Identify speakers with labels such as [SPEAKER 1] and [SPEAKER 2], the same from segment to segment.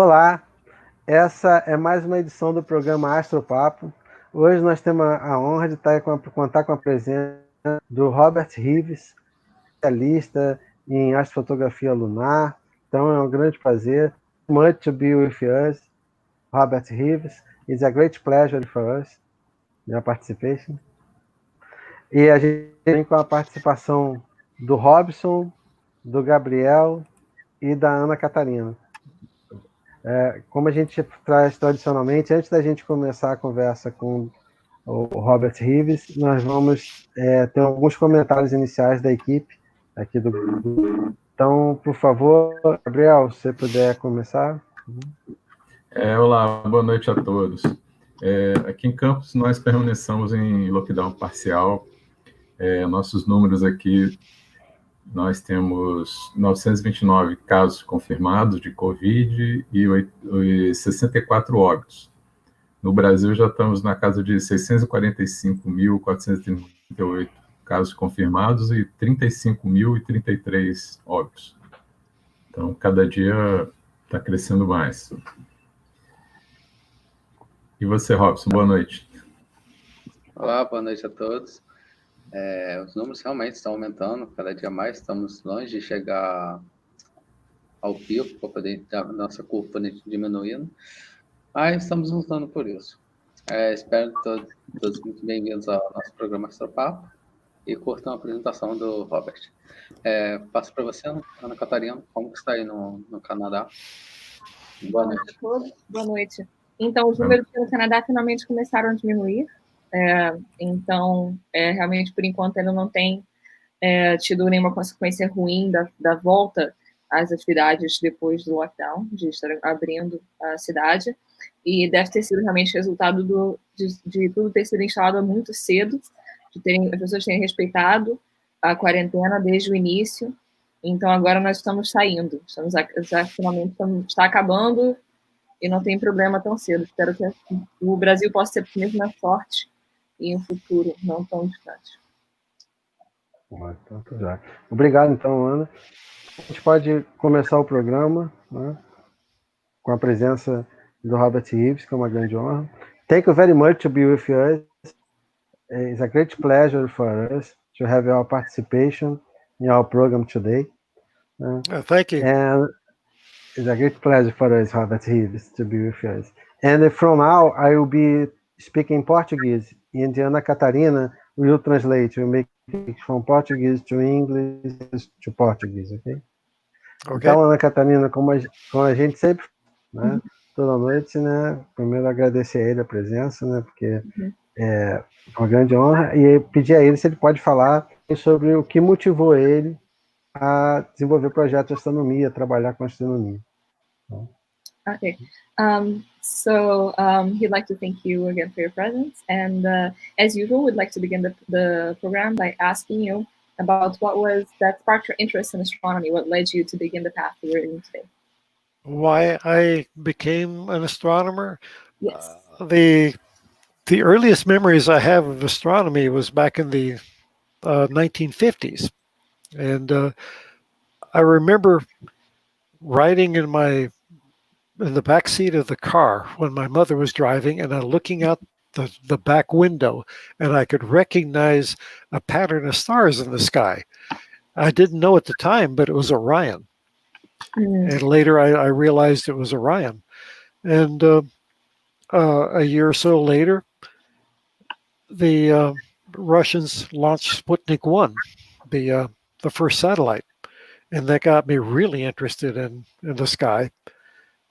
[SPEAKER 1] Olá, essa é mais uma edição do programa Astropapo. Hoje nós temos a honra de contar com a presença do Robert Reeves, especialista em astrofotografia lunar. Então é um grande prazer. Much to be with us, Robert Reeves. It's a great pleasure for us, your participation. E a gente tem com a participação do Robson, do Gabriel e da Ana Catarina. Como a gente traz tradicionalmente, antes da gente começar a conversa com o Robert Reeves, nós vamos ter alguns comentários iniciais da equipe aqui do grupo. Então, por favor, Gabriel, se você puder começar.
[SPEAKER 2] Olá, boa noite a todos. Aqui em Campos, nós permanecemos em lockdown parcial. Nossos números aqui, nós temos 929 casos confirmados de Covid e 64 óbitos. No Brasil, já estamos na casa de 645.438 casos confirmados e 35.033 óbitos. Então, cada dia está crescendo mais. E você, Robson, boa noite.
[SPEAKER 3] Olá, boa noite a todos. Os números realmente estão aumentando, cada dia mais, estamos longe de chegar ao pico, para poder a nossa curva diminuindo, mas estamos lutando por isso. Espero que todos muito bem-vindos ao nosso programa Astropapo e curtam a apresentação do Robert. Passo para você, Ana Catarina, como que está aí no Canadá? Boa noite
[SPEAKER 4] a todos. Boa noite. Então, os números no Canadá finalmente começaram a diminuir. Então, realmente, por enquanto, ele não tem tido nenhuma consequência ruim da volta às atividades depois do lockdown, de estar abrindo a cidade. E deve ter sido realmente resultado de tudo ter sido instalado muito cedo, as pessoas terem respeitado a quarentena desde o início. Então, agora nós estamos saindo. Finalmente está acabando e não tem problema tão cedo. Espero que o Brasil possa ser mesmo mais forte em um futuro não tão distante.
[SPEAKER 1] Obrigado, então, Ana. A gente pode começar o programa, né, com a presença do Robert Reeves, que é uma grande honra. Thank you very much to be with us. It's a great pleasure for us to have your participation in our program today.
[SPEAKER 5] Thank you.
[SPEAKER 1] And it's a great pleasure for us, Robert Reeves, to be with us. And from now, I will be speaking Portuguese, and Ana Catarina will translate, will make it from Portuguese to English to Portuguese, okay? Então, Ana Catarina, como a gente sempre, né, toda noite, né, primeiro agradecer a ele a presença, né, porque é uma grande honra, e pedir a ele se ele pode falar sobre o que motivou ele a desenvolver projetos de astronomia, trabalhar com astronomia.
[SPEAKER 4] Okay. He'd like to thank you again for your presence. And as usual, we'd like to begin the program by asking you about what was that sparked your interest in astronomy, what led you to begin the path you're in today.
[SPEAKER 5] Why I became an astronomer?
[SPEAKER 4] Yes.
[SPEAKER 5] The earliest memories I have of astronomy was back in the 1950s. And I remember riding in the back seat of the car when my mother was driving, and looking out the back window, and I could recognize a pattern of stars in the sky. I didn't know at the time, but it was Orion. And later I realized it was Orion. And a year or so later, the Russians launched Sputnik 1, the first satellite. And that got me really interested in the sky.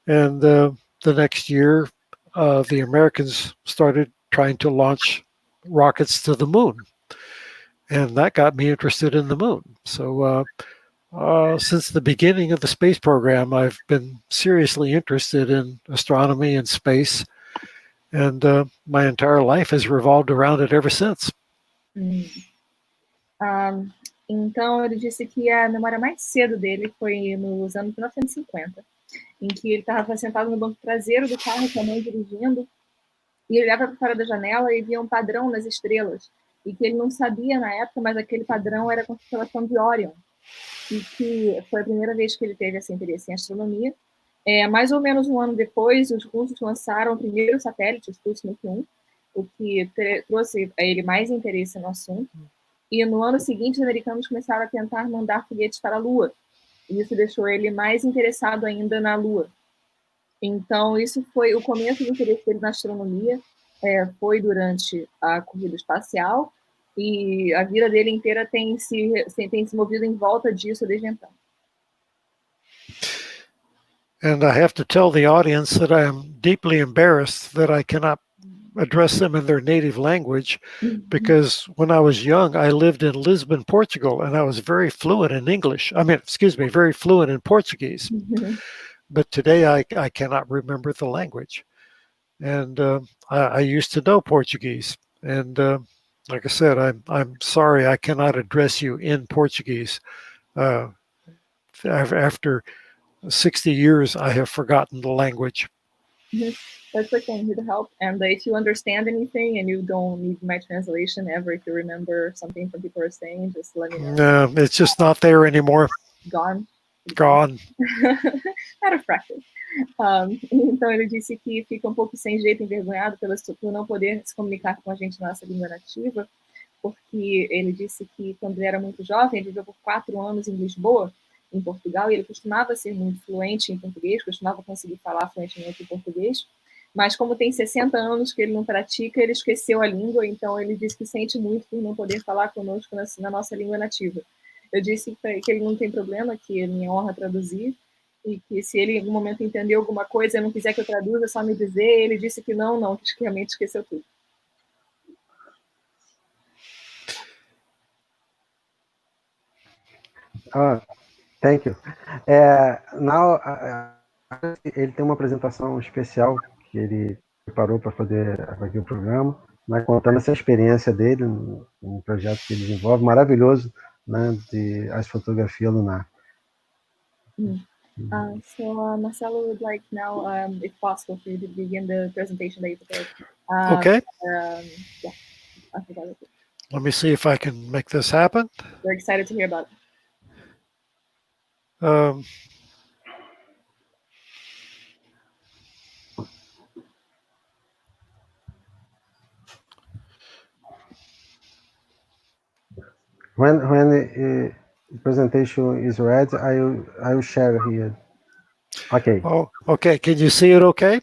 [SPEAKER 5] And the next year, the Americans started trying to launch rockets to the moon. And that got me interested in the moon. So since the beginning of the space program, I've been seriously interested in astronomy and space. And my entire life has revolved around it ever since.
[SPEAKER 4] Então, ele disse que a memória mais cedo dele foi nos anos 1950, em que ele estava sentado no banco traseiro do carro com a mãe dirigindo, e ele olhava para fora da janela e via um padrão nas estrelas, e que ele não sabia na época, mas aquele padrão era a constelação de Orion, e que foi a primeira vez que ele teve esse interesse em astronomia. Mais ou menos um ano depois, os russos lançaram o primeiro satélite, o Sputnik 1, o que trouxe a ele mais interesse no assunto. E no ano seguinte, os americanos começaram a tentar mandar foguetes para a Lua. E isso deixou ele mais interessado ainda na Lua. Então, isso foi o começo do interesse dele na astronomia, foi durante a corrida espacial, e a vida dele inteira tem se movido em volta disso desde então.
[SPEAKER 5] And I have to tell the audience that I am deeply embarrassed that I cannot address them in their native language, because when I was young, I lived in Lisbon, Portugal, and I was very fluent in English. Very fluent in Portuguese. But today I cannot remember the language. And I used to know Portuguese. And like I said, I'm sorry I cannot address you in Portuguese. After 60 years, I have forgotten the language.
[SPEAKER 4] That's okay, I'm here to help. And if you understand anything and you don't need my translation ever, if you remember something from people are saying, just let me know.
[SPEAKER 5] No, it's just not there anymore.
[SPEAKER 4] Gone. Out of practice. Então ele disse que fica um pouco sem jeito, envergonhado por não poder se comunicar com a gente na nossa língua nativa, porque ele disse que quando ele era muito jovem, ele viveu por 4 anos em Lisboa, em Portugal, e ele costumava ser muito fluente em português, costumava conseguir falar fluentemente em português, mas como tem 60 anos que ele não pratica, ele esqueceu a língua, então ele disse que sente muito por não poder falar conosco na nossa língua nativa. Eu disse que ele não tem problema, que é minha honra traduzir, e que se ele em algum momento entender alguma coisa e não quiser que eu traduza, é só me dizer. Ele disse que não, que realmente esqueceu tudo.
[SPEAKER 1] Thank you. Now, ele tem uma apresentação especial que ele preparou para fazer aqui o programa, né, contando essa experiência dele, um projeto que ele desenvolve maravilhoso, né, de astrofotografia lunar.
[SPEAKER 4] So Marcelo would like now, if possible, for you to begin the presentation that you prepared.
[SPEAKER 5] Okay.
[SPEAKER 4] Yeah, I forgot it.
[SPEAKER 5] Let me see if I can make this happen.
[SPEAKER 4] We're excited to hear about it.
[SPEAKER 1] When the presentation is ready, I will share here. Okay.
[SPEAKER 5] Oh, okay. Can you see it okay?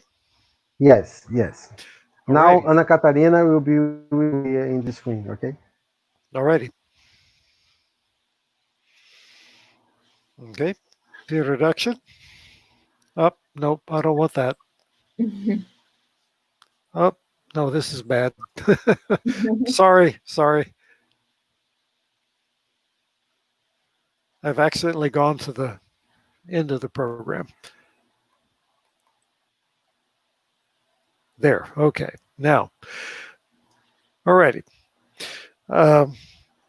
[SPEAKER 1] Yes. Now,
[SPEAKER 5] Alrighty.
[SPEAKER 1] Ana Catarina will be here in the screen, okay?
[SPEAKER 5] Alrighty. Okay. The introduction. Nope, I don't want that. No, this is bad. Sorry. I've accidentally gone to the end of the program. There, okay. Now, alrighty.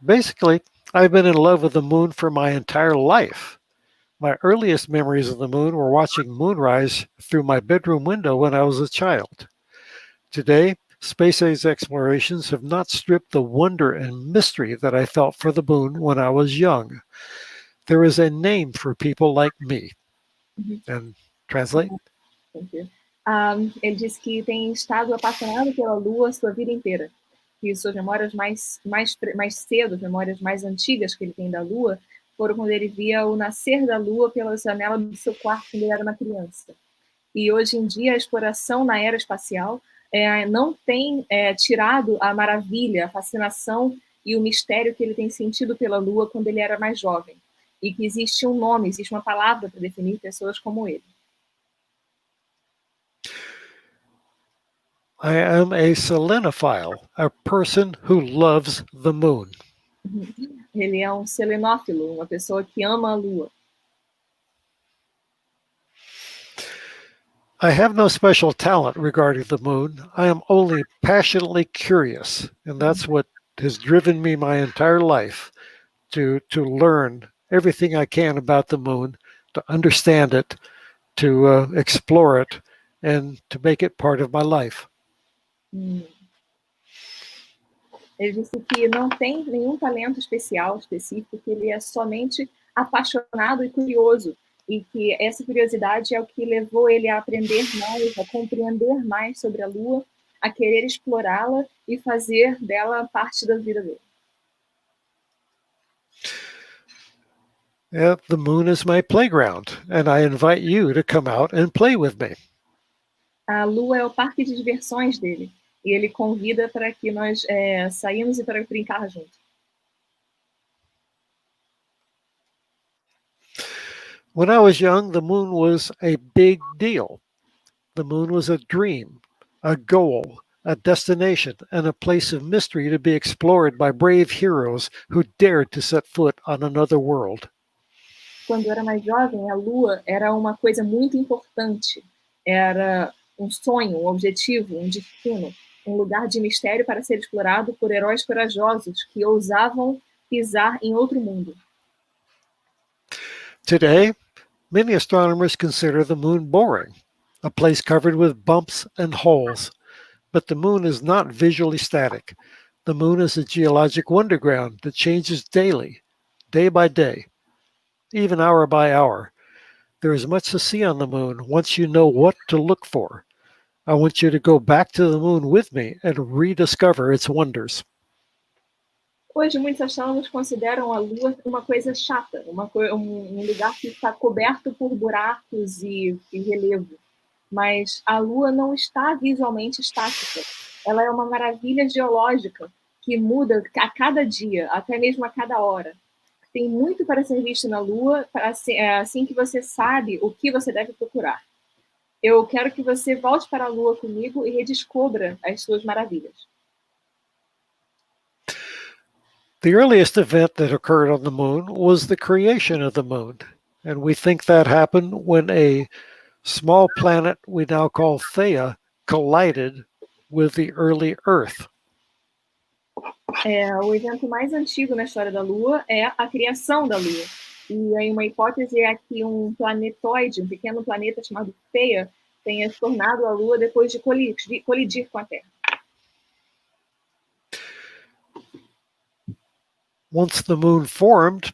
[SPEAKER 5] Basically, I've been in love with the moon for my entire life. My earliest memories of the moon were watching moonrise through my bedroom window when I was a child. Today, space age explorations have not stripped the wonder and mystery that I felt for the moon when I was young. There is a name for people like me. And translate?
[SPEAKER 4] Thank you. Ele disse que tem estado apaixonado pela Lua sua vida inteira. Que suas memórias mais cedo, as memórias mais antigas que ele tem da Lua, foram quando ele via o nascer da Lua pela janela do seu quarto quando ele era uma criança. E hoje em dia a exploração na era espacial não tem tirado a maravilha, a fascinação e o mistério que ele tem sentido pela Lua quando ele era mais jovem. E que existe um nome, existe uma palavra para definir pessoas como ele.
[SPEAKER 5] I am a selenophile, a person who loves the moon.
[SPEAKER 4] Ele é um selenófilo, uma pessoa que ama a Lua.
[SPEAKER 5] I have no special talent regarding the moon. I am only passionately curious, and that's what has driven me my entire life, to learn everything I can about the moon, to understand it, to explore it, and to make it part of my life.
[SPEAKER 4] Ele disse que não tem nenhum talento específico, que ele é somente apaixonado e curioso E que essa curiosidade é o que levou ele a aprender mais, a compreender mais sobre a Lua, a querer explorá-la e fazer dela parte da vida dele.
[SPEAKER 5] The moon is my playground, and I invite you to come out and play with me.
[SPEAKER 4] A Lua é o parque de diversões dele, e ele convida para que nós saímos e para brincar juntos.
[SPEAKER 5] When I was young, the moon was a big deal. The moon was a dream, a goal, a destination, and a place of mystery to be explored by brave heroes who dared to set foot on another world.
[SPEAKER 4] Quando eu era mais jovem, a Lua era uma coisa muito importante. Era um sonho, um objetivo, um destino, um lugar de mistério para ser explorado por heróis corajosos que ousavam pisar em outro mundo.
[SPEAKER 5] Today, many astronomers consider the moon boring, a place covered with bumps and holes. But the moon is not visually static. The moon is a geologic wonderground that changes daily, day by day, even hour by hour. There is much to see on the moon once you know what to look for. I want you to go back to the moon with me and rediscover its wonders.
[SPEAKER 4] Hoje, muitos astrônomos consideram a Lua uma coisa chata, um lugar que está coberto por buracos e relevo. Mas a Lua não está visualmente estática. Ela é uma maravilha geológica que muda a cada dia, até mesmo a cada hora. Tem muito para ser visto na Lua, assim que você sabe o que você deve procurar. Eu quero que você volte para a Lua comigo e redescubra as suas maravilhas.
[SPEAKER 5] The earliest event that occurred on the moon was the creation of the moon, and we think that happened when a small planet we now call Theia collided with the early Earth.
[SPEAKER 4] O evento mais antigo na história da Lua é a criação da Lua. E aí uma hipótese é que um planetoide, um pequeno planeta chamado Theia, tenha se tornado a Lua depois de colidir com a Terra.
[SPEAKER 5] Once the moon formed,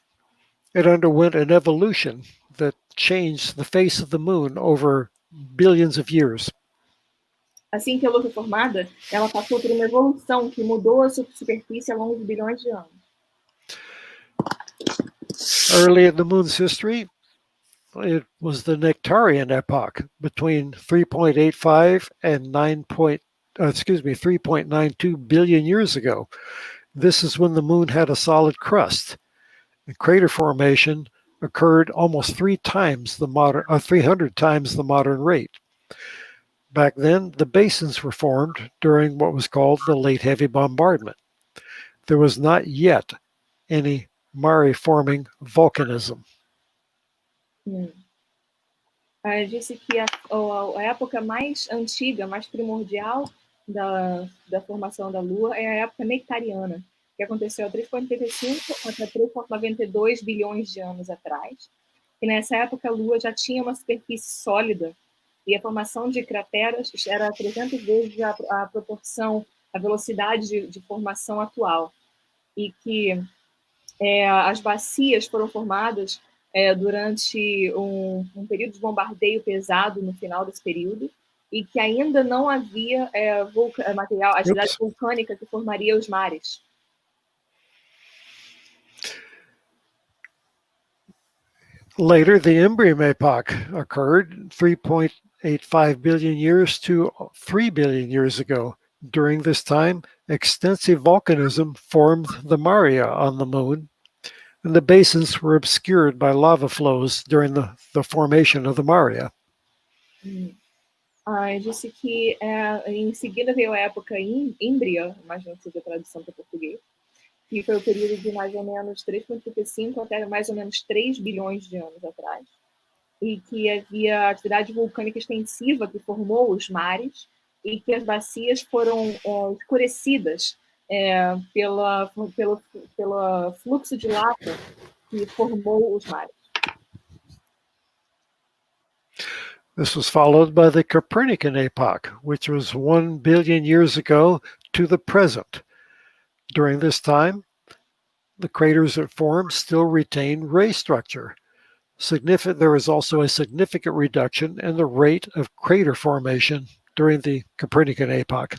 [SPEAKER 5] it underwent an evolution that changed the face of the moon over billions of years.
[SPEAKER 4] Assim que a Lua foi formada, ela passou por uma evolução que mudou a sua superfície ao longo de bilhões de anos.
[SPEAKER 5] Early in the moon's history, it was the Nectarian Epoch between 3.85 and 3.92 billion years ago. This is when the moon had a solid crust. And crater formation occurred almost 300 times the modern rate. Back then, the basins were formed during what was called the late heavy bombardment. There was not yet any Mare-forming volcanism.
[SPEAKER 4] Disse que a época mais antiga, mais primordial da formação da Lua é a época nectariana, que aconteceu há 3,85 até 3,92 bilhões de anos atrás. E nessa época a Lua já tinha uma superfície sólida e a formação de crateras era 300 vezes a proporção, a velocidade de formação atual. E que as bacias foram formadas durante um período de bombardeio pesado no final desse período, e que ainda não havia atividade vulcânica que formaria os mares.
[SPEAKER 5] Later, the Imbrium Epoch occurred 3.85 billion years to 3 billion years ago. During this time, extensive volcanism formed the Maria on the moon, and the basins were obscured by lava flows during the formation of the Maria.
[SPEAKER 4] Disse que em seguida veio a época Ímbria, imagino que seja a tradução para português, que foi o período de mais ou menos 3,35 até mais ou menos 3 bilhões de anos atrás, e que havia atividade vulcânica extensiva que formou os mares, e que as bacias foram escurecidas pelo fluxo de lava que formou os mares.
[SPEAKER 5] This was followed by the Copernican Epoch, which was 1 billion years ago to the present. During this time, the craters that formed still retain ray structure. There is also a significant reduction in the rate of crater formation during the Copernican Epoch.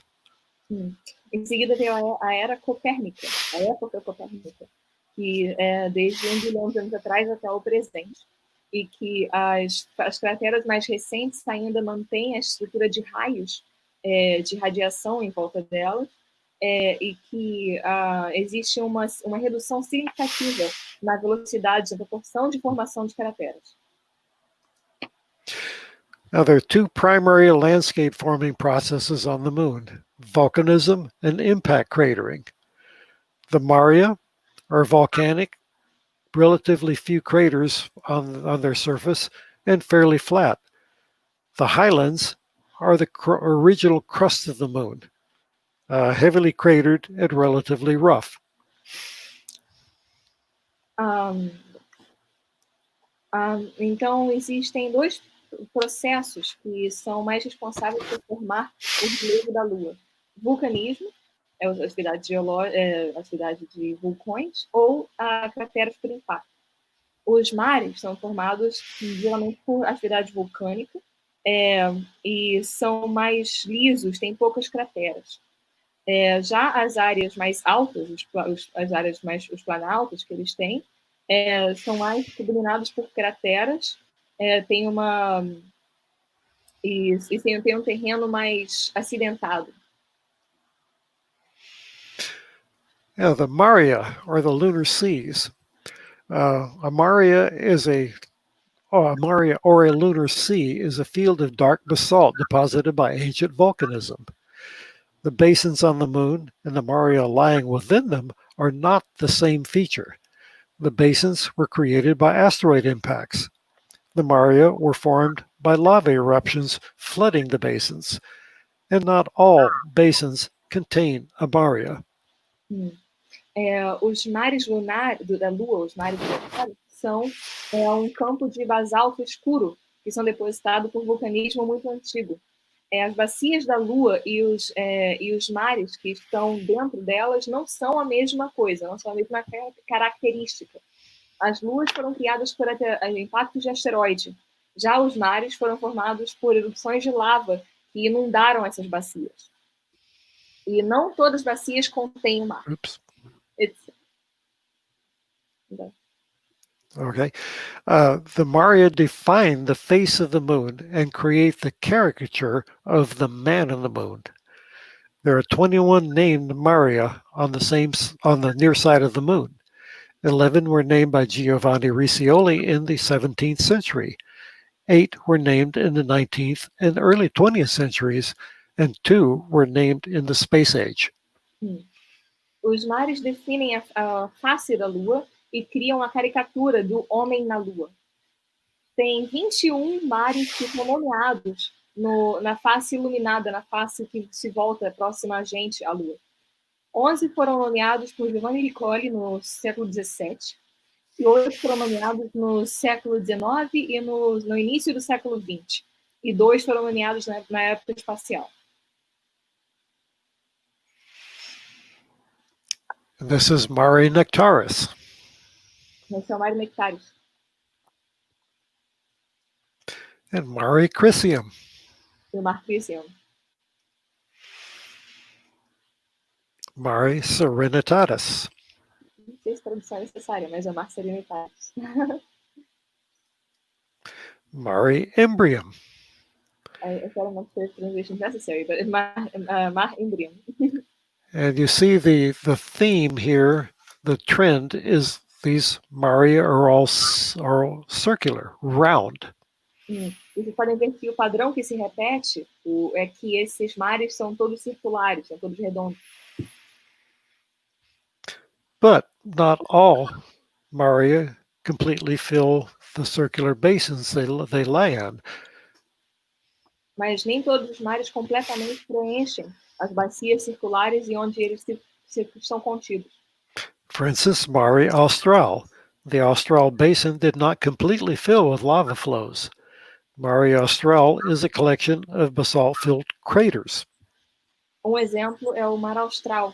[SPEAKER 4] Em seguida veio a Era Copérnica, a época copérnica, que é desde 1 bilhão de anos atrás até o presente, e que as crateras mais recentes ainda mantêm a estrutura de raios de radiação em volta delas, e que existe uma redução significativa na velocidade, na proporção de formação de crateras.
[SPEAKER 5] Now, there are two primary landscape forming processes on the moon, volcanism and impact cratering. The maria are volcanic, relatively few craters on their surface, and fairly flat. The highlands are the original crust of the moon, heavily cratered and relatively rough.
[SPEAKER 4] Então, existem dois processos que são mais responsáveis por formar o relevo da Lua. Vulcanismo, a atividade de vulcões, ou crateras por impacto. Os mares são formados geralmente por atividade vulcânica e são mais lisos, têm poucas crateras. Já as áreas mais altas, os planaltos que eles têm, são mais dominados por crateras, tem um terreno mais acidentado.
[SPEAKER 5] Now, the maria, or the lunar seas. A maria or a lunar sea is a field of dark basalt deposited by ancient volcanism. The basins on the moon and the maria lying within them are not the same feature. The basins were created by asteroid impacts. The maria were formed by lava eruptions flooding the basins, and not all basins contain a maria.
[SPEAKER 4] Os mares lunares da Lua, os mares lunares, são um campo de basalto escuro que são depositados por vulcanismo muito antigo. As bacias da Lua e os mares que estão dentro delas não são a mesma coisa, não são a mesma característica. As luas foram criadas por impactos de asteroide. Já os mares foram formados por erupções de lava que inundaram essas bacias. E não todas as bacias contêm o mar.
[SPEAKER 5] Okay. The maria define the face of the moon and create the caricature of the man on the moon. There are 21 named maria on the near side of the moon. 11 were named by Giovanni Riccioli in the 17th century. 8 were named in the 19th and early 20th centuries, and 2 were named in the space age.
[SPEAKER 4] Os mares definem a face da Lua e criam a caricatura do homem na Lua. Tem 21 mares que são nomeados na face iluminada, na face que se volta próxima a gente, a Lua. 11 foram nomeados por Giovanni Riccioli no século XVII, e 8 foram nomeados no século XIX e no início do século XX, e 2 foram nomeados na época espacial.
[SPEAKER 5] This is Mare Nectaris.
[SPEAKER 4] Esse é o Mare Nectaris.
[SPEAKER 5] And Mare Crisium.
[SPEAKER 4] E o Mar Crisium.
[SPEAKER 5] Mare Serenitatis.
[SPEAKER 4] Não sei se a tradução é necessária, mas é o Mar Serenitatis.
[SPEAKER 5] Mare Imbrium.
[SPEAKER 4] I thought not the translation necessary, but Mar Imbrium.
[SPEAKER 5] And you see the theme here, the trend is these maria are all circular, round.
[SPEAKER 4] Vocês podem ver que o padrão que se repete é que esses mares são todos circulares, são todos redondos.
[SPEAKER 5] But not all maria completely fill the circular basins they lie on.
[SPEAKER 4] Mas nem todos os mares completamente preenchem as bacias circulares e onde eles são contidos.
[SPEAKER 5] For instance, Mare Austral. The Austral basin did not completely fill with lava flows. Mare Austral is a collection of basalt-filled craters.
[SPEAKER 4] Um exemplo é o Mar Austral,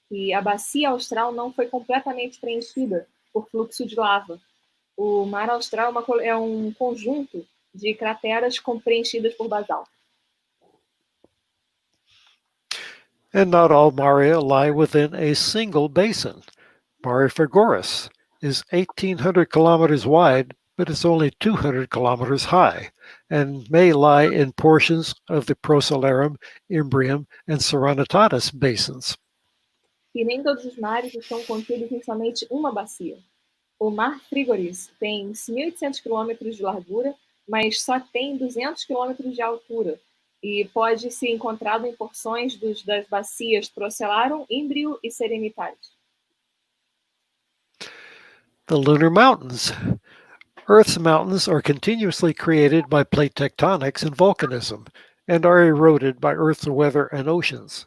[SPEAKER 4] que a bacia austral não foi completamente preenchida por fluxo de lava. O mar austral é um conjunto de crateras preenchidas por basalto.
[SPEAKER 5] And not all maria lie within a single basin. Mare Frigoris is 1,800 kilometers wide, but it's only 200 kilometers high, and may lie in portions of the Procellarum, Imbrium, and Serenitatis basins.
[SPEAKER 4] E nem todos os mares estão contidos em somente uma bacia. O Mar Frigoris tem 1.800 quilômetros de largura, mas só tem 200 quilômetros de altura, e pode ser encontrado em porções das bacias Procellarum, Imbrio e Serenitatis.
[SPEAKER 5] The Lunar Mountains. Earth's mountains are continuously created by plate tectonics and volcanism, and are eroded by Earth's weather and oceans.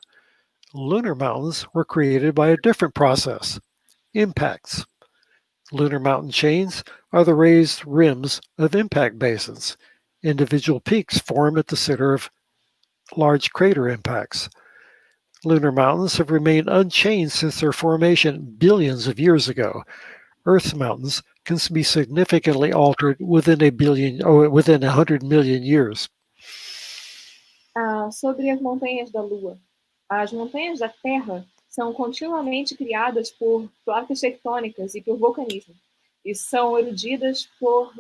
[SPEAKER 5] Lunar mountains were created by a different process, impacts. Lunar mountain chains are the raised rims of impact basins. Individual peaks form at the center of large crater impacts. Lunar mountains have remained unchanged since their formation billions of years ago. Earth's mountains can be significantly altered within 100 million years.
[SPEAKER 4] Sobre as montanhas da Lua. As montanhas da Terra são continuamente criadas por placas tectônicas e por vulcanismo, e são erudidas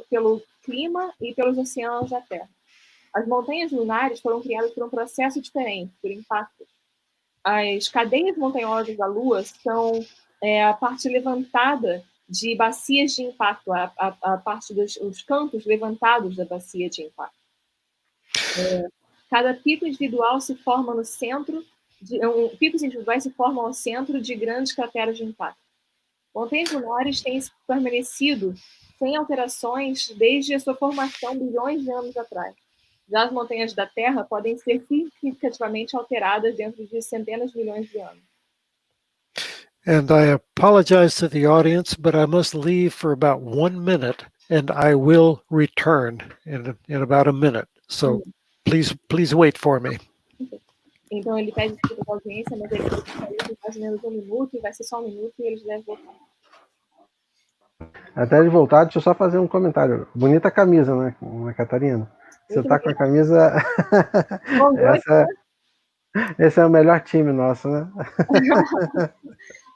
[SPEAKER 4] pelo clima e pelos oceanos da Terra. As montanhas lunares foram criadas por um processo diferente, por impactos. As cadeias montanhosas da Lua são a parte levantada de bacias de impacto, a parte dos cantos levantados da bacia de impacto. Cada pico individual se forma no centro, picos individuais se formam ao centro de grandes crateras de impacto. Montanhas lunares têm permanecido sem alterações desde a sua formação bilhões de anos atrás. Já as montanhas da Terra podem ser significativamente alteradas dentro de centenas de milhões de anos.
[SPEAKER 5] And I apologize to the audience, but I must leave for about 1 minute, and I will return in about a minute. So please wait for me.
[SPEAKER 4] Então ele pede desculpa da audiência, mas ele vai sair por mais ou menos 1 minuto, e vai ser só 1 minuto, e eles devem voltar.
[SPEAKER 1] Até ele voltar, deixa eu só fazer um comentário. Bonita camisa, né, Catarina? Você tá com a camisa... Esse é o melhor time nosso, né?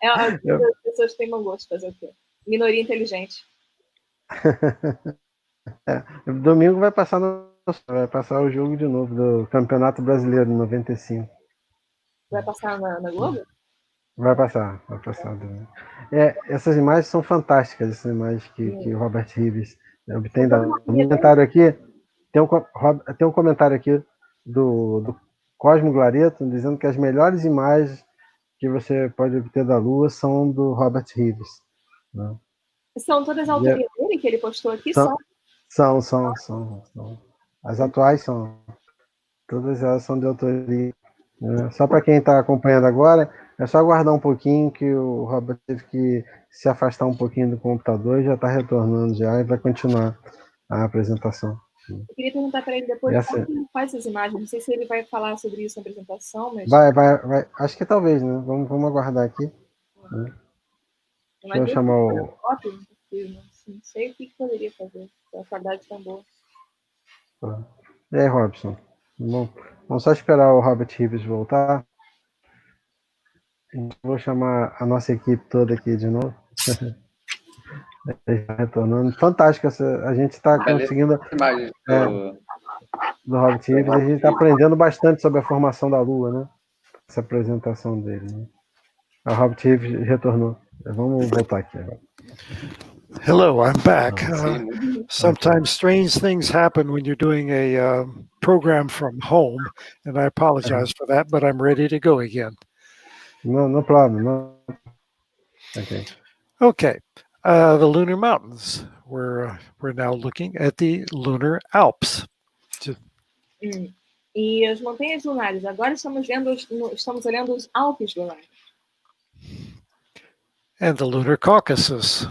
[SPEAKER 4] As pessoas têm bom gosto, fazer o quê? Minoria inteligente.
[SPEAKER 1] Domingo vai passar o jogo de novo do Campeonato Brasileiro, 95.
[SPEAKER 4] Vai passar na Globo?
[SPEAKER 1] Vai passar. Essas imagens são fantásticas, essas imagens que o Robert Reeves obtém. Comentário aqui, tem um comentário aqui do Cosmo Glareto, dizendo que as melhores imagens que você pode obter da Lua são do Robert Reeves. Né?
[SPEAKER 4] São todas a autoria dele que ele postou aqui?
[SPEAKER 1] São. As atuais são. Todas elas são de autoria. Né? Só para quem está acompanhando agora, é só aguardar um pouquinho que o Robert teve que se afastar um pouquinho do computador e já está retornando já e vai continuar a apresentação.
[SPEAKER 4] Eu queria perguntar para ele depois como ele faz essas imagens. Não sei se ele vai falar sobre isso na apresentação, mas...
[SPEAKER 1] Vai. Acho que talvez, né? Vamos aguardar aqui. Né? Deixa eu chamar o...
[SPEAKER 4] Não sei o que poderia fazer. A qualidade tão boa.
[SPEAKER 1] E aí, Robson? Bom, vamos só esperar o Robert Reeves voltar. Vou chamar a nossa equipe toda aqui de novo. Retornando. Fantástico, a gente está conseguindo... do Robert Reeves, a gente está aprendendo bastante sobre a formação da Lua, né? Essa apresentação dele. Né? O Robert Reeves retornou. Vamos voltar aqui agora.
[SPEAKER 5] Hello, I'm back. Sometimes strange things happen when you're doing a program from home, and I apologize for that, but I'm ready to go again.
[SPEAKER 1] No problem. No.
[SPEAKER 5] Okay. The Lunar Mountains. We're now looking at the Lunar Alps.
[SPEAKER 4] E as montanhas lunares. Agora estamos olhando os Alpes lunares.
[SPEAKER 5] And the Lunar Caucasus.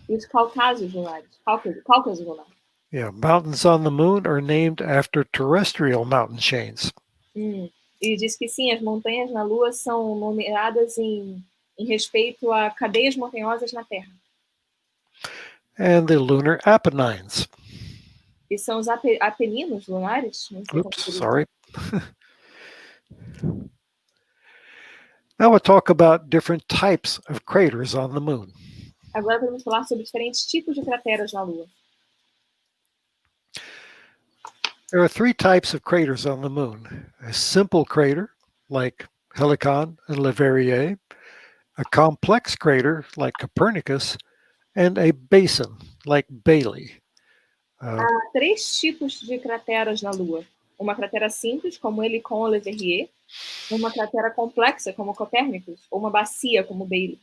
[SPEAKER 4] E os Cáucasos lunares. Cáucaso lunar.
[SPEAKER 5] Yeah, mountains on the moon are named after terrestrial mountain chains.
[SPEAKER 4] E diz que sim, as montanhas na Lua são nomeadas em respeito a cadeias montanhosas na Terra.
[SPEAKER 5] and the lunar Apennines.
[SPEAKER 4] E são os Apeninos lunares? Não sei como
[SPEAKER 5] Oops,
[SPEAKER 4] se diz.
[SPEAKER 5] sorry. Now we'll talk about different types of craters on the moon.
[SPEAKER 4] Agora vamos falar sobre diferentes tipos de crateras na Lua.
[SPEAKER 5] There are three types of craters on the moon. A simple crater, like Helicon and Leverrier, a complex crater, like Copernicus, and a basin, like Bailey.
[SPEAKER 4] Há três tipos de crateras na Lua. Uma cratera simples, como Helicon ou Leverrier, uma cratera complexa, como Copérnicus, ou uma bacia, como Bailey.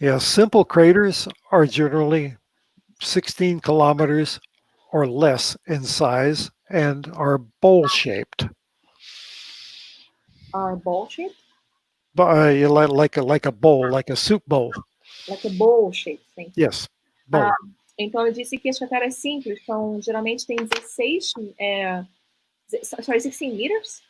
[SPEAKER 5] Yeah, simple craters are generally 16 kilometers or less in size and are bowl-shaped.
[SPEAKER 4] Are ball-shaped?
[SPEAKER 5] Like a bowl, like a soup bowl.
[SPEAKER 4] Like a bowl-shaped, sim.
[SPEAKER 5] Yes, bowl.
[SPEAKER 4] Então, eu disse que as crateras simples são, geralmente tem 16... sorry, 16 meters?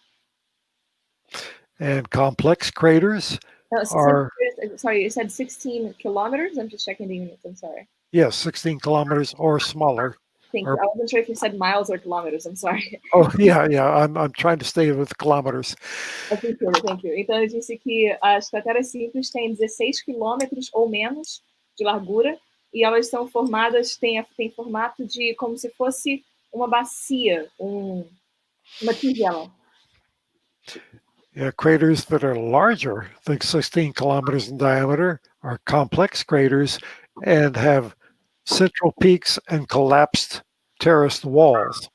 [SPEAKER 5] And complex craters are...
[SPEAKER 4] Sorry, you said 16 kilometers? I'm just checking the units, I'm sorry.
[SPEAKER 5] Yes, 16 kilometers or smaller.
[SPEAKER 4] Thank you. I wasn't sure if you said miles or kilometers, I'm sorry.
[SPEAKER 5] Oh, yeah. I'm trying to stay with kilometers.
[SPEAKER 4] Thank you. Então, eu disse que as crateras simples têm 16 quilômetros ou menos de largura e elas são formadas, têm formato de como se fosse uma bacia, uma tigela.
[SPEAKER 5] Yeah, craters that are larger than 16 kilometers in diameter are complex craters and have central peaks and collapsed terraced walls.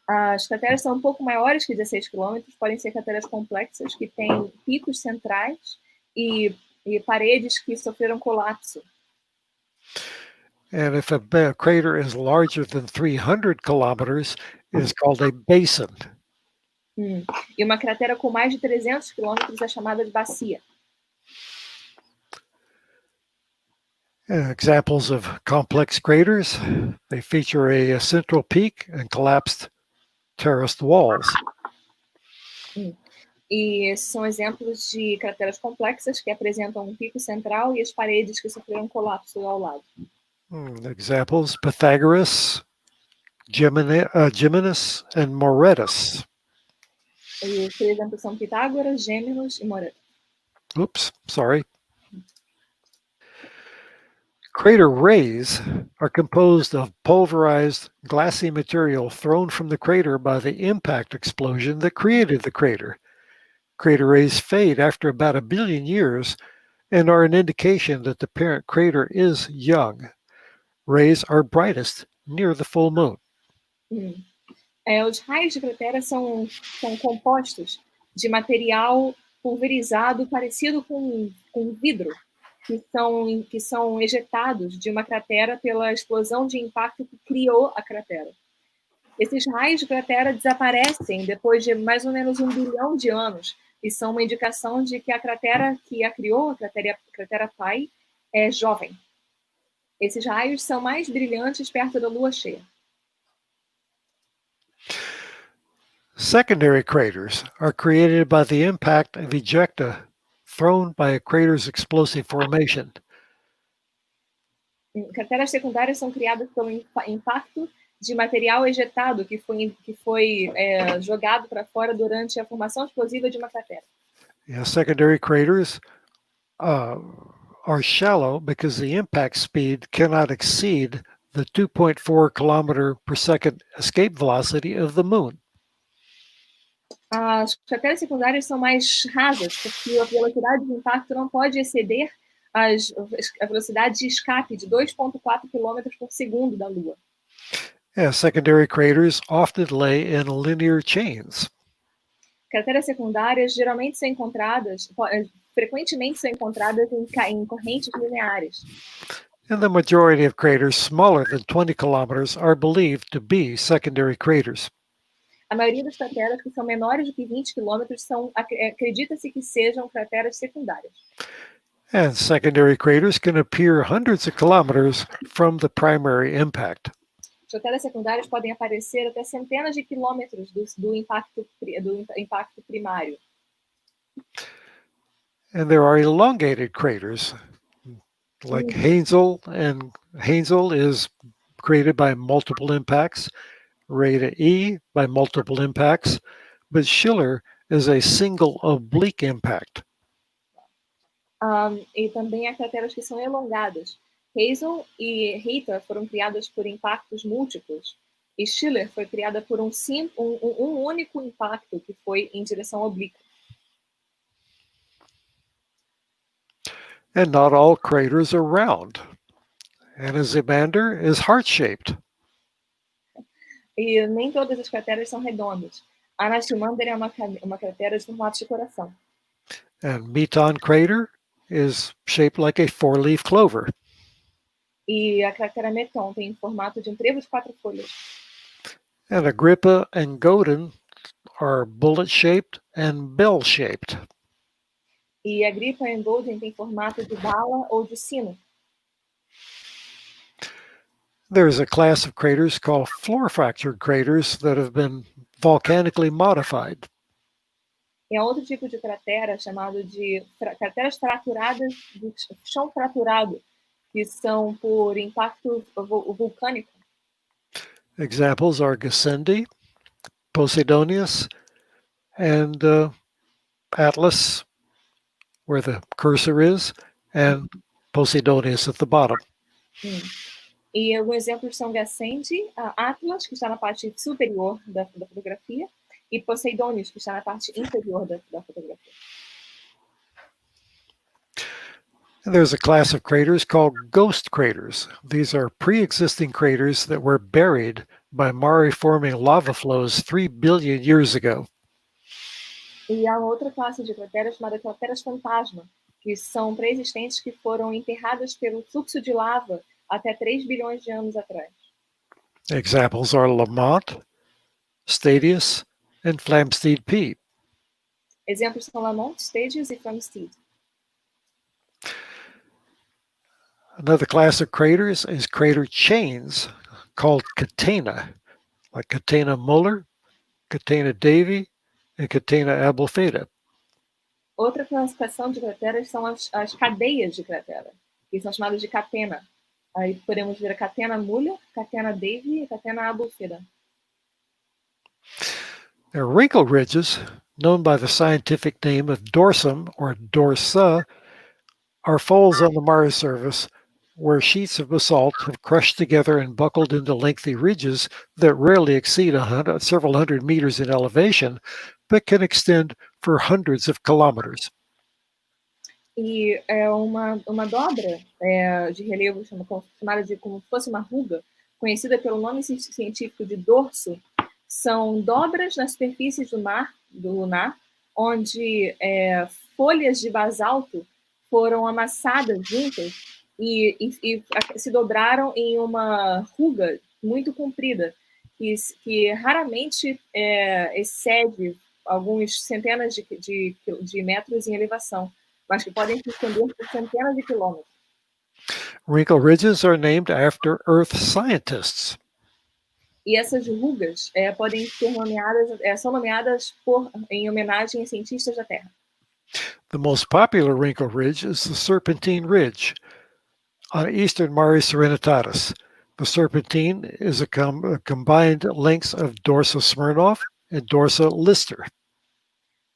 [SPEAKER 4] As crateras são um pouco maiores que 16 quilômetros, podem ser crateras complexas que têm picos centrais e paredes que sofreram colapso.
[SPEAKER 5] And if a crater is larger than 300 kilometers, it is called a basin.
[SPEAKER 4] E uma cratera com mais de 300 quilômetros é chamada de bacia.
[SPEAKER 5] Examples of complex craters, they feature a central peak and collapsed terraced walls.
[SPEAKER 4] E são exemplos de crateras complexas que apresentam um pico central e as paredes que sofreram colapso ao lado.
[SPEAKER 5] Examples, Pythagoras, Geminus, and Moretus.
[SPEAKER 4] E os exemplos são Pitágoras, Gêmeos e Moretus.
[SPEAKER 5] Oops, sorry. Crater rays are composed of pulverized glassy material thrown from the crater by the impact explosion that created the crater. Crater rays fade after about 1 billion years and are an indication that the parent crater is young. Rays are brightest near the full moon.
[SPEAKER 4] Os raios de cratera são compostos de material pulverizado parecido com vidro, que são ejetados de uma cratera pela explosão de impacto que criou a cratera. Esses raios de cratera desaparecem depois de mais ou menos 1 bilhão de anos e são uma indicação de que a cratera que a criou, a cratera pai, é jovem. Esses raios são mais brilhantes perto da lua cheia.
[SPEAKER 5] Secondary craters are created by the impact of ejecta thrown by a crater's explosive formation.
[SPEAKER 4] Crateras secundárias são criadas pelo impacto de material ejetado que foi jogado para fora durante a formação explosiva de uma cratera.
[SPEAKER 5] Yeah, secondary craters are shallow because the impact speed cannot exceed the 2.4 kilometer per second escape velocity of the moon.
[SPEAKER 4] As crateras secundárias são mais rasas porque a velocidade de impacto não pode exceder a velocidade de escape de 2,4 km por segundo da Lua.
[SPEAKER 5] Yeah, secondary craters often lay in linear chains.
[SPEAKER 4] Crateras secundárias frequentemente são encontradas em correntes lineares.
[SPEAKER 5] And the majority of craters smaller than 20 kilometers are believed to be secondary craters.
[SPEAKER 4] A maioria das crateras que são menores do que 20 quilômetros acredita-se que sejam crateras secundárias.
[SPEAKER 5] And secondary craters can appear hundreds of kilometers from the primary impact.
[SPEAKER 4] Crateras secundárias podem aparecer até centenas de quilômetros do impacto primário.
[SPEAKER 5] And there are elongated craters. like Hazel, and Hazel is created by multiple impacts, Rheta E by multiple impacts, but Schiller is a single oblique impact.
[SPEAKER 4] E também há crateras que são elongadas. Hazel e Rita foram criadas por impactos múltiplos, e Schiller foi criada por um único impacto que foi em direção oblíqua.
[SPEAKER 5] And not all craters are round. Anaximander is heart-shaped.
[SPEAKER 4] E nem todas as crateras são redondas. Anaximander é uma cratera de formato de coração.
[SPEAKER 5] And Meton crater is shaped like a four-leaf clover.
[SPEAKER 4] E a cratera Meton tem formato de trevo de 4 folhas.
[SPEAKER 5] And Agrippa and Godin are bullet-shaped and bell-shaped.
[SPEAKER 4] E Agrippa e Golden tem formato de bala ou de sino.
[SPEAKER 5] There's a class of craters called floor-fractured craters that have been volcanically modified.
[SPEAKER 4] E há outro tipo de cratera chamado de crateras fraturadas de chão fraturado, que são por impacto vulcânico.
[SPEAKER 5] Examples are Gassendi, Posidonius, and Atlas, where the cursor is, and Posidonius at the bottom.
[SPEAKER 4] E alguns exemplos são Gassendi, Atlas, que está na parte superior da fotografia, e Poseidonius, que está na parte inferior da fotografia.
[SPEAKER 5] And there's a class of craters called ghost craters. These are pre-existing craters that were buried by Mare-forming lava flows 3 billion years ago.
[SPEAKER 4] E há uma outra classe de crateras chamada crateras fantasma, que são pré-existentes que foram enterradas pelo fluxo de lava até 3 bilhões de anos atrás.
[SPEAKER 5] Examples are Lamont, Stadius, and Flamsteed Peak.
[SPEAKER 4] Exemplos são Lamont, Stadius e Flamsteed.
[SPEAKER 5] Another class of craters is crater chains called catena, like Catena Muller, Catena Davy, and Catena Abulfeda.
[SPEAKER 4] Outra classificação de crateras são as cadeias de cratera, que são chamadas de catena. Aí podemos ver a Catena Muller, Catena Davy e Catena Abulfeda.
[SPEAKER 5] There are wrinkle ridges, known by the scientific name of dorsum or dorsa, are folds on the Mars surface where sheets of basalt have crushed together and buckled into lengthy ridges that rarely exceed several hundred meters in elevation, but can extend for hundreds of kilometers.
[SPEAKER 4] E é uma dobra de relevo chamada de como se fosse uma ruga, conhecida pelo nome científico de dorso. São dobras na superfície do lunar, onde folhas de basalto foram amassadas juntas e se dobraram em uma ruga muito comprida, que raramente excede alguns centenas de metros em elevação, mas que podem se estender por centenas de quilômetros.
[SPEAKER 5] Wrinkle ridges are named after Earth scientists.
[SPEAKER 4] E essas rugas podem ser são nomeadas em homenagem a cientistas da Terra.
[SPEAKER 5] The most popular wrinkle ridge is the Serpentine Ridge on eastern Mare Serenitatis. The Serpentine is a combined lengths of Dorsa Smirnov and Dorsa Lister.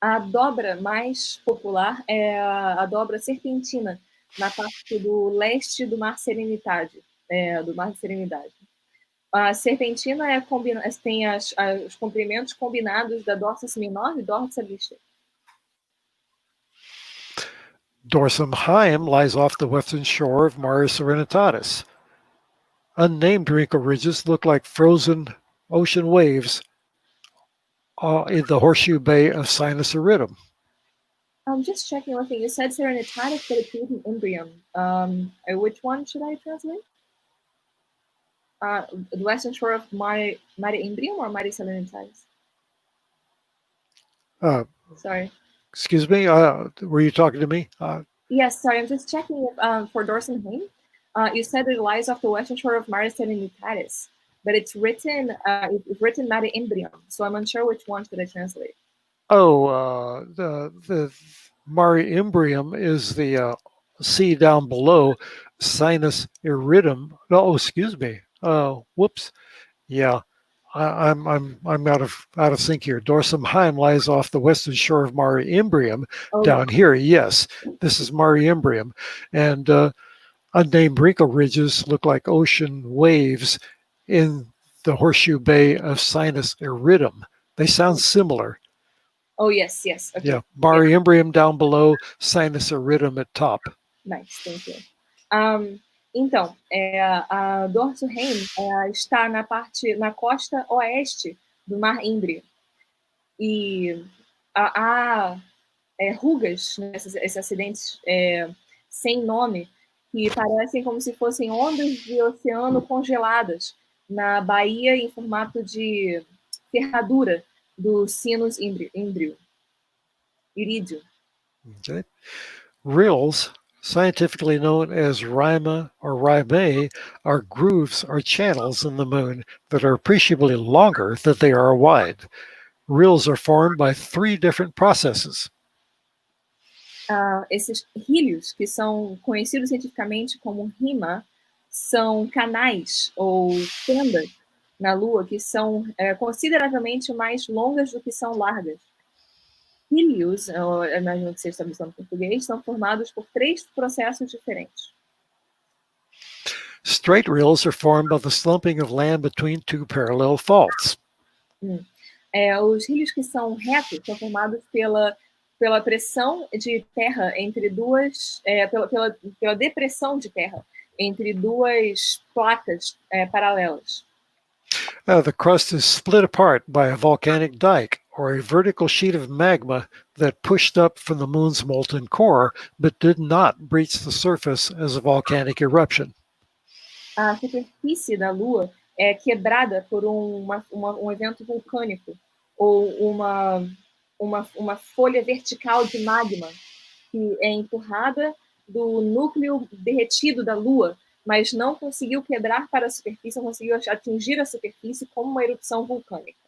[SPEAKER 4] A dobra mais popular é a dobra serpentina, na parte do leste do Mar Serenidade, A serpentina tem os comprimentos combinados da Dorsa Smirnov e Dorsa Lister.
[SPEAKER 5] Dorsum Haim lies off the western shore of Mare Serenitatis. Unnamed wrinkle ridges look like frozen ocean waves in the horseshoe bay of Sinus Iridum.
[SPEAKER 4] I'm just checking one thing. You said Serenitatis, but it's written Imbrium. Which one should I translate? The western shore of Mare Imbrium or Mare Serenitatis? Sorry.
[SPEAKER 5] Excuse me, were you talking to me?
[SPEAKER 4] Yes, sorry, I'm just checking if, for Dorsen Haim. You said it lies off the western shore of Mare Serenitatis, but it's written Mare Imbrium, so I'm unsure which one should I translate.
[SPEAKER 5] The Mare Imbrium is the see down below sinus iridum. Oh, excuse me. Whoops. Yeah, I'm out of sync here. Dorsum Heim lies off the western shore of Mare Imbrium. Down here, yes, this is Mare Imbrium, and unnamed Wrinkle Ridges look like ocean waves in the horseshoe bay of Sinus Iridum. They sound similar.
[SPEAKER 4] Oh, yes. Okay.
[SPEAKER 5] Yeah, Mare Imbrium down below, Sinus Iridum at top.
[SPEAKER 4] Nice, thank you. Então, a Dorso Heim está na costa oeste do Mar Ímbrio. E há rugas, né, esses acidentes sem nome, que parecem como se fossem ondas de oceano congeladas na baía em formato de ferradura do sinus irídio.
[SPEAKER 5] Okay. Rills, scientifically known as rima or rimae, are grooves or channels in the moon that are appreciably longer than they are wide. Rills are formed by 3 different processes.
[SPEAKER 4] Esses rilhos, que são conhecidos cientificamente como rima, são canais ou fendas na Lua que são consideravelmente mais longas do que são largas. Rilhos, eu imagino que seja tradução em português, são formados por 3 processos diferentes.
[SPEAKER 5] Straight rills are formed by the slumping of land between 2 parallel faults.
[SPEAKER 4] Os rilhos que são retos são formados pela pressão de terra entre duas, pela depressão de terra entre 2 placas paralelas.
[SPEAKER 5] The crust is split apart by a volcanic dike, or a vertical sheet of magma that pushed up from the moon's molten core, but did not breach the surface as a volcanic eruption.
[SPEAKER 4] A superfície da Lua é quebrada por um evento vulcânico, ou uma folha vertical de magma que é empurrada do núcleo derretido da Lua, mas não conseguiu quebrar para a superfície, não conseguiu atingir a superfície como uma erupção vulcânica.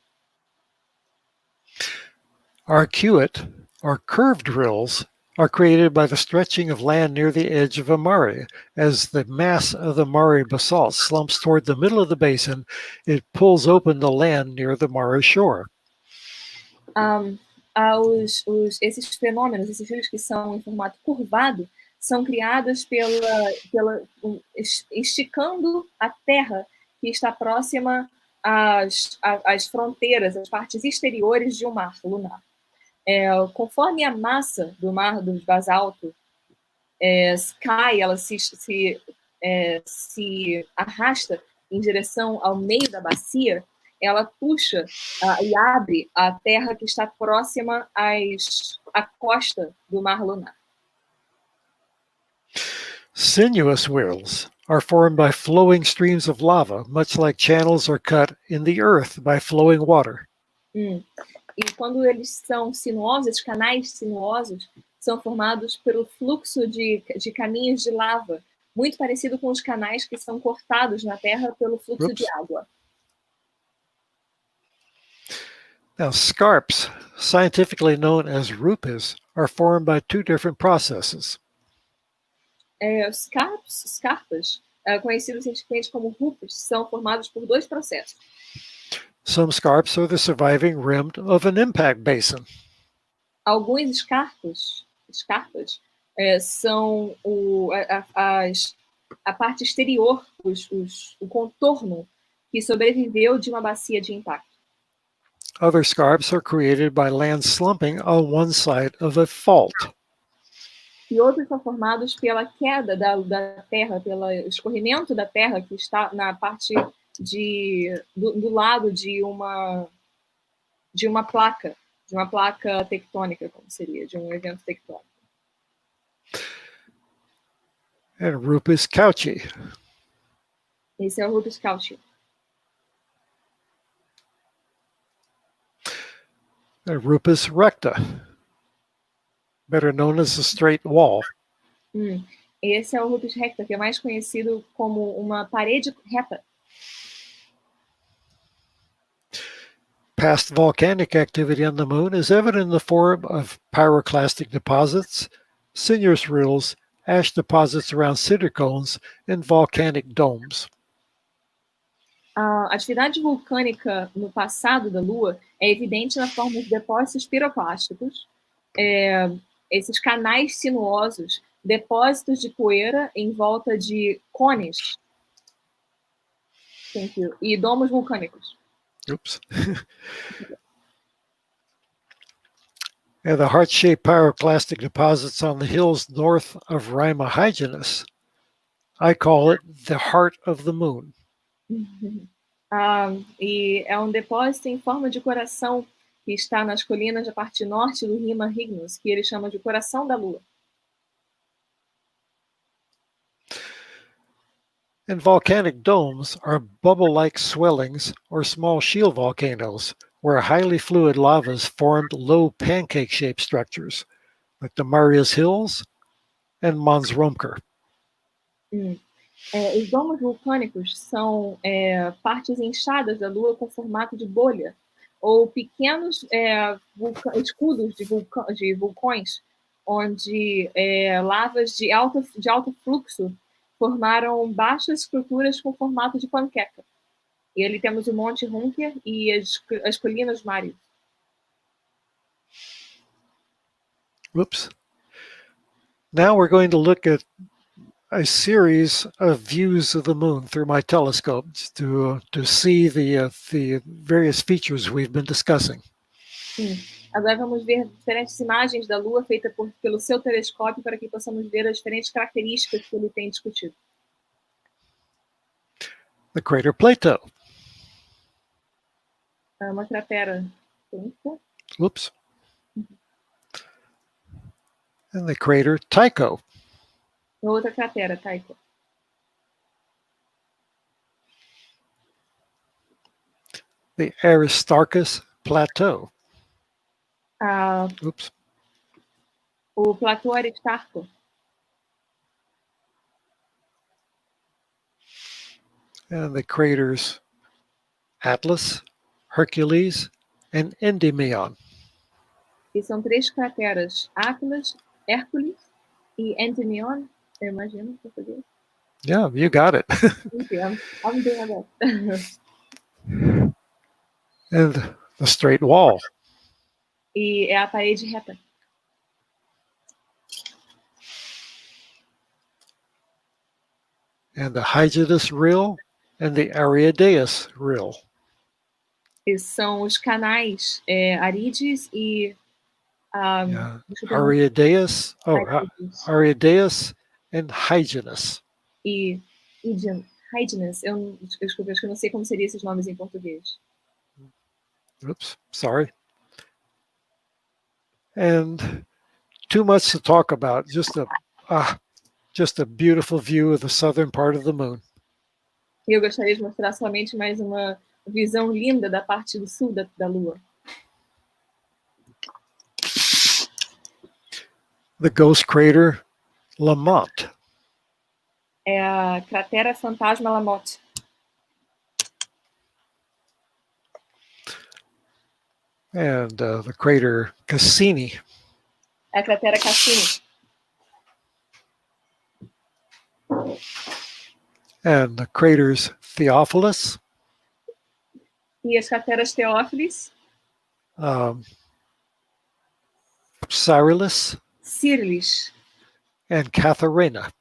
[SPEAKER 5] Arcuate, or curved rills, are created by the stretching of land near the edge of a mare. As the mass of the mare basalt slumps toward the middle of the basin, it pulls open the land near the mare shore.
[SPEAKER 4] Esses fenômenos, esses rios que são em formato curvado, são criados esticando a terra que está próxima às fronteiras, às partes exteriores de um mar lunar. Conforme a massa do mar do basalto cai, ela se arrasta em direção ao meio da bacia, ela puxa e abre a terra que está próxima à costa do mar lunar.
[SPEAKER 5] Sinuous rills are formed by flowing streams of lava, much like channels are cut in the earth by flowing water.
[SPEAKER 4] E quando eles são sinuosos, esses canais sinuosos são formados pelo fluxo de caminhos de lava, muito parecido com os canais que são cortados na Terra pelo fluxo de água.
[SPEAKER 5] Now, scarps, scientifically known as rupes, are formed by 2 different processes.
[SPEAKER 4] Os scarpas, conhecidos cientificamente como rupes, são formados por 2 processos.
[SPEAKER 5] Some scarps are the surviving rim of an impact basin.
[SPEAKER 4] Alguns escarpas são a parte exterior, o contorno que sobreviveu de uma bacia de impacto.
[SPEAKER 5] Other scarps are created by land slumping on one side of a fault.
[SPEAKER 4] E outros são formados pela queda da terra, pelo escorrimento da terra que está na parte do lado de uma placa tectônica, como seria, de um evento tectônico.
[SPEAKER 5] And rupes cauchy.
[SPEAKER 4] Esse é o rupes cauchy.
[SPEAKER 5] And rupes recta, better known as a straight wall.
[SPEAKER 4] Esse é o rupes recta, que é mais conhecido como uma parede reta.
[SPEAKER 5] Past volcanic activity on the moon is evident in the form of pyroclastic deposits, sinuous rills, ash deposits around cinder cones, and volcanic domes.
[SPEAKER 4] A atividade vulcânica no passado da Lua é evidente na forma de depósitos piroclásticos, esses canais sinuosos, depósitos de poeira em volta de cones e domos vulcânicos.
[SPEAKER 5] Oops. And the heart-shaped pyroclastic deposits on the hills north of Rima Hyginus. I call it the heart of the moon.
[SPEAKER 4] E é depósito em forma de coração que está nas colinas da parte norte do Rima Hyginus, que ele chama de coração da Lua.
[SPEAKER 5] And volcanic domes are bubble-like swellings or small shield volcanoes where highly fluid lavas formed low pancake-shaped structures, like the Marias Hills and Mons Rumker.
[SPEAKER 4] Os domos vulcânicos são partes inchadas da Lua com formato de bolha, ou pequenos escudos de vulcões, onde lavas de alto fluxo formaram baixas estruturas com formato de panqueca. E ali temos o Monte Runker e as colinas Marius.
[SPEAKER 5] Whoops. Now we're going to look at a series of views of the moon through my telescopes to see the various features we've been discussing.
[SPEAKER 4] Agora vamos ver diferentes imagens da Lua feitas pelo seu telescópio para que possamos ver as diferentes características que ele tem discutido.
[SPEAKER 5] The crater Plato.
[SPEAKER 4] Uma cratera.
[SPEAKER 5] Whoops. And the crater Tycho.
[SPEAKER 4] Outra cratera, Tycho.
[SPEAKER 5] The Aristarchus Plateau. Oops.
[SPEAKER 4] O platô Aristarco.
[SPEAKER 5] And the craters Atlas, Hercules, and Endymion.
[SPEAKER 4] E são 3 crateras, Atlas, Hércules e Endymion, eu imagino em português.
[SPEAKER 5] Yeah, you got it.
[SPEAKER 4] I'm doing my best.
[SPEAKER 5] And the straight wall.
[SPEAKER 4] E é a parede reta.
[SPEAKER 5] And the Hyginus Rill and the Ariadaeus Rill.
[SPEAKER 4] E são os canais Arides e
[SPEAKER 5] Ariadaeus, Ariadaeus and Hyginus.
[SPEAKER 4] E Hyginus, desculpa, acho que eu não sei como seriam esses nomes em português.
[SPEAKER 5] Oops, sorry. And too much to talk about. Just a beautiful view of the southern part of the moon.
[SPEAKER 4] E eu gostaria de mostrar somente mais uma visão linda da parte do sul da Lua.
[SPEAKER 5] The ghost crater Lamotte.
[SPEAKER 4] É a cratera fantasma Lamotte.
[SPEAKER 5] And the crater Cassini.
[SPEAKER 4] É a cratera Cassini.
[SPEAKER 5] And the craters Theophilus.
[SPEAKER 4] E as crateras Theophilis.
[SPEAKER 5] Cyrillus.
[SPEAKER 4] Cyrillus.
[SPEAKER 5] And Catharina.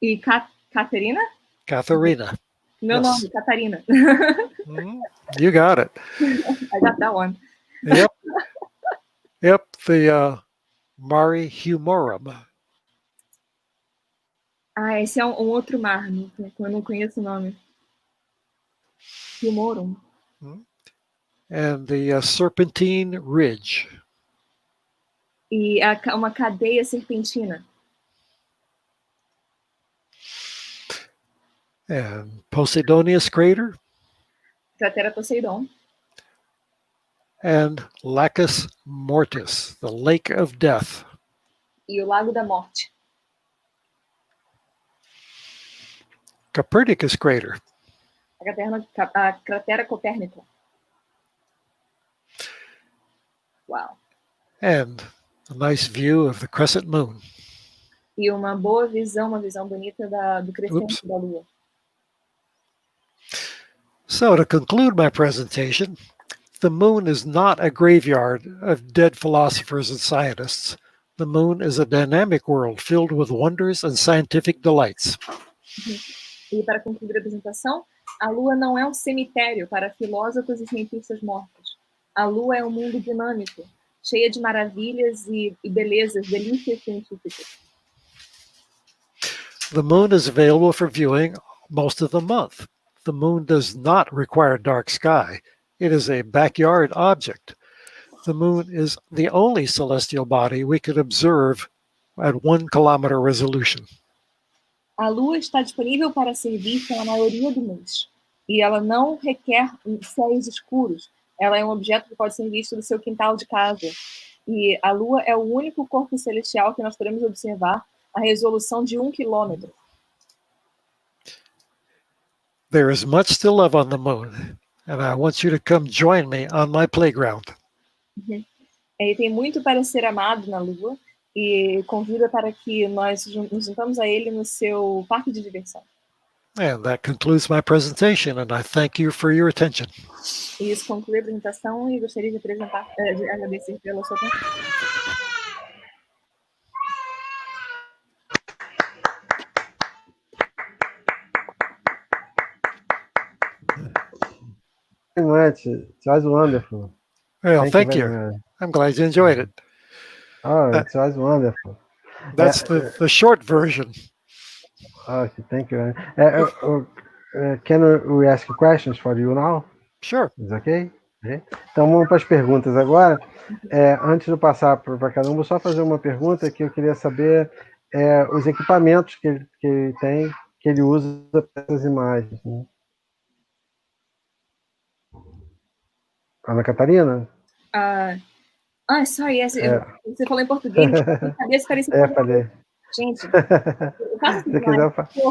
[SPEAKER 4] E Catarina?
[SPEAKER 5] Catharina.
[SPEAKER 4] Meu nome, Catarina.
[SPEAKER 5] You got it.
[SPEAKER 4] I got that one.
[SPEAKER 5] Yep, the Mare Humorum.
[SPEAKER 4] Esse é outro mar, eu não conheço o nome. Humorum.
[SPEAKER 5] And the Serpentine Ridge.
[SPEAKER 4] E uma cadeia serpentina.
[SPEAKER 5] And Poseidonius Crater.
[SPEAKER 4] Cratera Poseidon.
[SPEAKER 5] And Lacus Mortis, the Lake of Death.
[SPEAKER 4] E o Lago da Morte.
[SPEAKER 5] Copernicus Crater.
[SPEAKER 4] A cratera Copérnico. Wow.
[SPEAKER 5] And a nice view of the crescent moon.
[SPEAKER 4] e uma boa visão, uma visão bonita do crescimento da Lua.
[SPEAKER 5] So to conclude my presentation, the moon is not a graveyard of dead philosophers and scientists. The moon is a dynamic world filled with wonders and scientific delights.
[SPEAKER 4] E para concluir a apresentação, a Lua não é um cemitério para filósofos e cientistas mortos. A Lua é um mundo dinâmico, cheia de maravilhas e belezas, delícias científicas.
[SPEAKER 5] The moon is available for viewing most of the month. The moon does not require dark sky. It is a backyard object. The moon is the only celestial body we could observe at 1 kilometer resolution.
[SPEAKER 4] A Lua está disponível para ser vista na maioria do mês. E ela não requer céus escuros. Ela é um objeto que pode ser visto do seu quintal de casa. E a Lua é o único corpo celestial que nós podemos observar a resolução de 1 quilômetro.
[SPEAKER 5] There is much to love on the moon, and I want you to come join me on my playground.
[SPEAKER 4] E tem muito para ser amado na Lua, e convida para que nós nos juntamos a ele no seu parque de diversão.
[SPEAKER 5] And that concludes my presentation, and I thank you for your attention.
[SPEAKER 4] E isso conclui a apresentação e gostaria de agradecer pela sua atenção.
[SPEAKER 1] Very much. It was wonderful.
[SPEAKER 5] Well, thank you. I'm glad you enjoyed it.
[SPEAKER 1] Oh, it was wonderful.
[SPEAKER 5] That's the short version.
[SPEAKER 1] Okay, thank you. Can we ask questions for you now?
[SPEAKER 5] Sure.
[SPEAKER 1] Is okay? Então vamos para as perguntas agora. Antes de eu passar para cada um, vou só fazer uma pergunta que eu queria saber os equipamentos que ele tem, que ele usa para essas imagens. Né? Ana Catarina?
[SPEAKER 4] Sorry, yes, você falou em português, eu sabia se parecia
[SPEAKER 1] falei.
[SPEAKER 4] Gente, eu faço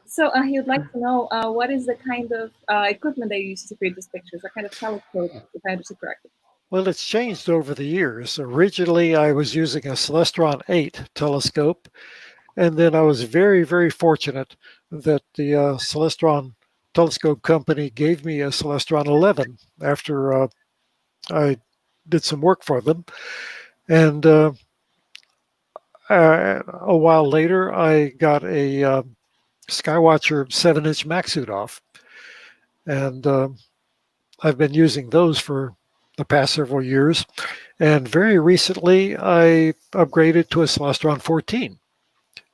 [SPEAKER 4] so he would like to know what is the kind of equipment they use to create these pictures, what kind of telescope, if I understood correctly.
[SPEAKER 5] Well, it's changed over the years. Originally, I was using a Celestron 8 telescope, and then I was very, very fortunate that the Celestron telescope company gave me a Celestron 11 after I did some work for them. And a while later, I got a Skywatcher 7-inch Maxudov. And I've been using those for the past several years. And very recently, I upgraded to a Celestron 14.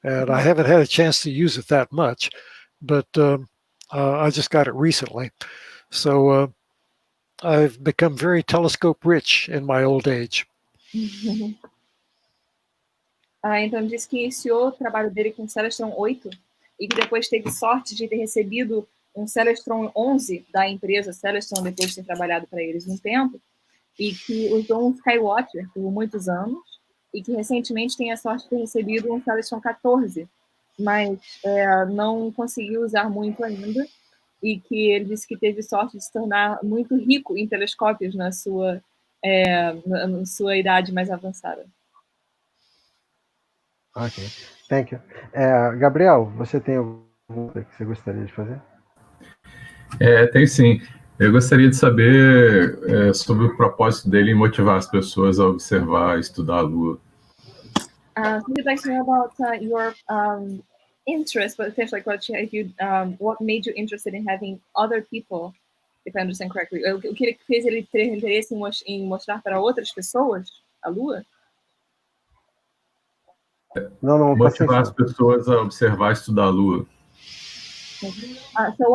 [SPEAKER 5] And I haven't had a chance to use it that much, but I just got it recently. So I've become very telescope rich in my old age.
[SPEAKER 4] Então diz que iniciou o trabalho dele com o Celestron 8 e que depois teve sorte de ter recebido um Celestron 11 da empresa Celestron depois de ter trabalhado para eles um tempo e que usou um Skywatcher por muitos anos e que recentemente tem a sorte de ter recebido um Celestron 14, mas não conseguiu usar muito ainda e que ele disse que teve sorte de se tornar muito rico em telescópios na sua idade mais avançada.
[SPEAKER 1] Ok, thank you. Gabriel, você tem alguma que você gostaria de fazer?
[SPEAKER 2] Tem sim. Eu gostaria de saber sobre o propósito dele em motivar as pessoas a observar, estudar a Lua.
[SPEAKER 4] So we'd like to know about your interest, but essentially what made you interested in having other people, if I understand correctly. O que fez ele ter interesse em mostrar para outras pessoas a Lua?
[SPEAKER 1] Não,
[SPEAKER 2] motivar as pessoas a observar e estudar a Lua.
[SPEAKER 4] So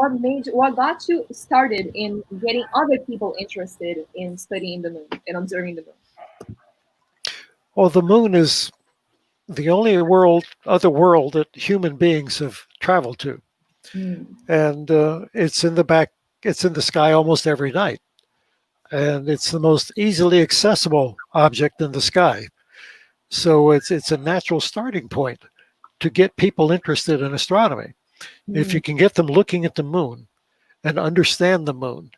[SPEAKER 4] what got you started in getting other people interested in studying the moon and observing the moon?
[SPEAKER 5] Well, the moon is the only other world that human beings have traveled to. And it's in the sky almost every night. And it's the most easily accessible object in the sky. So it's a natural starting point to get people interested in astronomy. If you can get them looking at the moon and understand the moon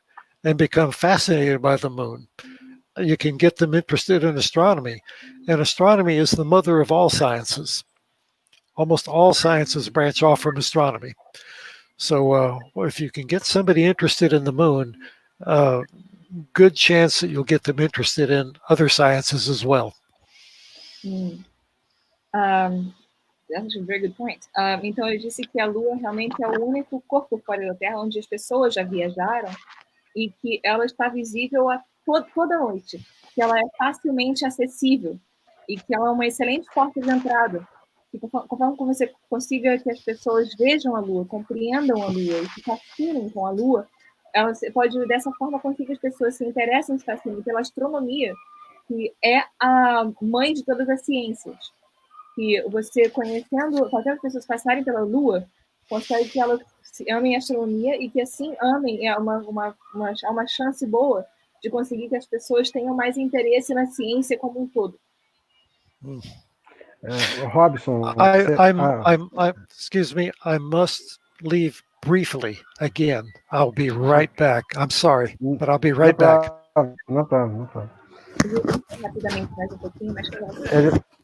[SPEAKER 5] and become fascinated by the moon, you can get them interested in astronomy. And astronomy is the mother of all sciences. Almost all sciences branch off from astronomy. So if you can get somebody interested in the moon, good chance that you'll get them interested in other sciences as well.
[SPEAKER 4] That's a very good point. Então, ele disse que a Lua realmente é o único corpo fora da Terra onde as pessoas já viajaram e que ela está visível toda noite, que ela é facilmente acessível e que ela é uma excelente porta de entrada. E conforme você consiga que as pessoas vejam a Lua, compreendam a Lua e se fascinem com a Lua, ela pode, dessa forma, conseguir que as pessoas se interessem e se fascinem pela astronomia, que é a mãe de todas as ciências. Que você conhecendo, fazendo as pessoas passarem pela Lua, consegue que elas amem a astronomia e que assim amem, há uma chance boa de conseguir que as pessoas tenham mais interesse na ciência como um todo.
[SPEAKER 1] Robson,
[SPEAKER 5] excuse me, I must leave briefly again. I'll be right back. I'm sorry, but I'll be right back.
[SPEAKER 1] No problem.
[SPEAKER 4] Rapidamente, mais um pouquinho, mas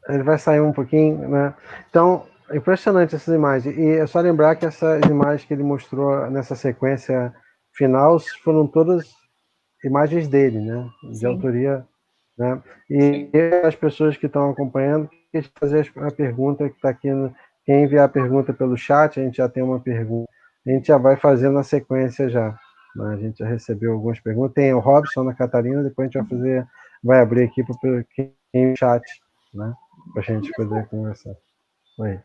[SPEAKER 1] ele vai sair um pouquinho, né? Então, impressionante essas imagens. E é só lembrar que essas imagens que ele mostrou nessa sequência final foram todas imagens dele, né? De autoria, né? E as pessoas que estão acompanhando, quer fazer a pergunta que está aqui, quem enviar a pergunta pelo chat, a gente já tem uma pergunta, a gente já vai fazendo na sequência já. Né? A gente já recebeu algumas perguntas. Tem o Robson, a Catarina, depois a gente vai abrir aqui para quem chat, né? Para a gente poder conversar. Oi.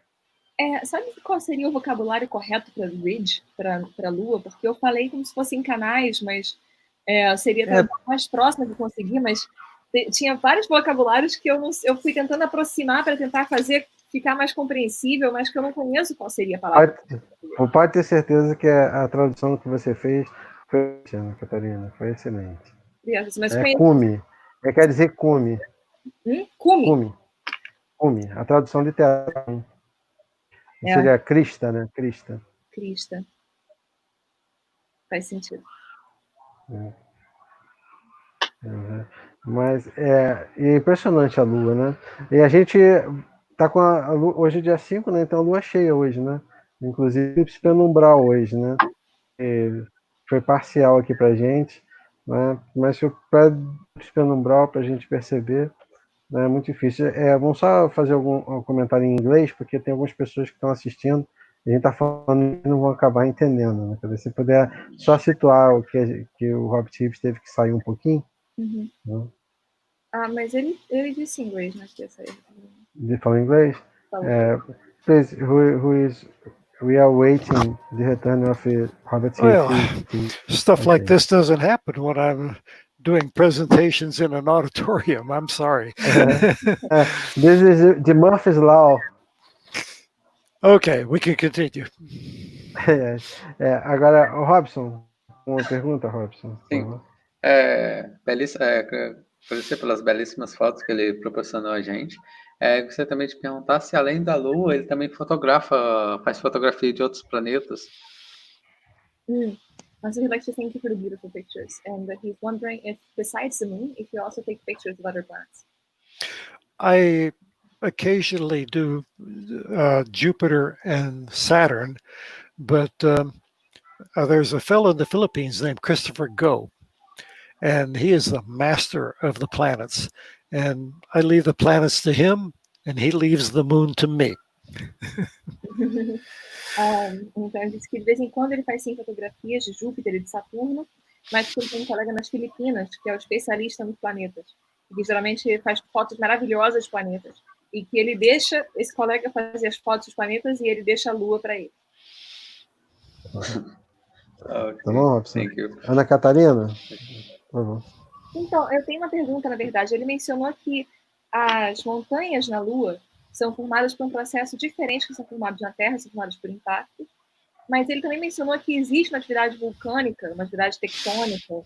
[SPEAKER 4] Sabe qual seria o vocabulário correto para Ridge, para Lua? Porque eu falei como se fossem canais, mas seria mais próximo de conseguir, mas tinha vários vocabulários que eu fui tentando aproximar para tentar fazer ficar mais compreensível, mas que eu não conheço qual seria a palavra.
[SPEAKER 1] Pode ter certeza que a tradução que você fez foi excelente, Catarina, foi excelente.
[SPEAKER 4] Mas
[SPEAKER 1] cume, quer dizer cume.
[SPEAKER 4] Cume.
[SPEAKER 1] Cume, a tradução literal. Seria crista, né? Crista.
[SPEAKER 4] Faz sentido.
[SPEAKER 1] Mas é impressionante a Lua, né? E a gente tá com a Lua, hoje é dia 5, né? Então a Lua é cheia hoje, né? Inclusive penumbral hoje, né? Foi parcial aqui pra gente, né? Mas foi penumbral pra gente perceber, né? É muito difícil. Vamos só fazer algum comentário em inglês, porque tem algumas pessoas que estão assistindo e a gente está falando e não vão acabar entendendo, né? Se você puder só situar o que o Robert Reeves teve que sair um pouquinho.
[SPEAKER 4] Uhum.
[SPEAKER 1] Né?
[SPEAKER 4] Mas ele disse inglês, né? Que ia sair.
[SPEAKER 1] Ele falou inglês? Please, we are waiting the return of Robert Reeves.
[SPEAKER 5] Stuff like this doesn't happen when I'm doing presentations in an auditorium. I'm sorry.
[SPEAKER 1] This is the Murphy's Law.
[SPEAKER 5] Okay, we can continue.
[SPEAKER 1] Agora, Robson, uma pergunta, Robson?
[SPEAKER 3] Sim. Agradecer pelas belíssimas fotos que ele proporcionou a gente. Gostaria também de perguntar se, além da Lua, ele também faz fotografia de outros planetas.
[SPEAKER 4] So he'd like to thank you for the beautiful pictures, and he's wondering if, besides the moon, if you also take pictures of other planets.
[SPEAKER 5] I occasionally do Jupiter and Saturn, but there's a fellow in the Philippines named Christopher Go, and he is the master of the planets. And I leave the planets to him, and he leaves the moon to me.
[SPEAKER 4] Então, ele disse que de vez em quando ele faz sim fotografias de Júpiter e de Saturno, mas que ele tem um colega nas Filipinas, que é o especialista nos planetas, e que geralmente faz fotos maravilhosas de planetas, e que ele deixa esse colega fazer as fotos dos planetas e ele deixa a Lua para ele.
[SPEAKER 1] Tá bom, Robson? Ana Catarina? Tá bom.
[SPEAKER 4] Então, eu tenho uma pergunta, na verdade. Ele mencionou que as montanhas na Lua são formadas por um processo diferente que são formados na Terra, são formados por impactos, mas ele também mencionou que existe uma atividade vulcânica, uma atividade tectônica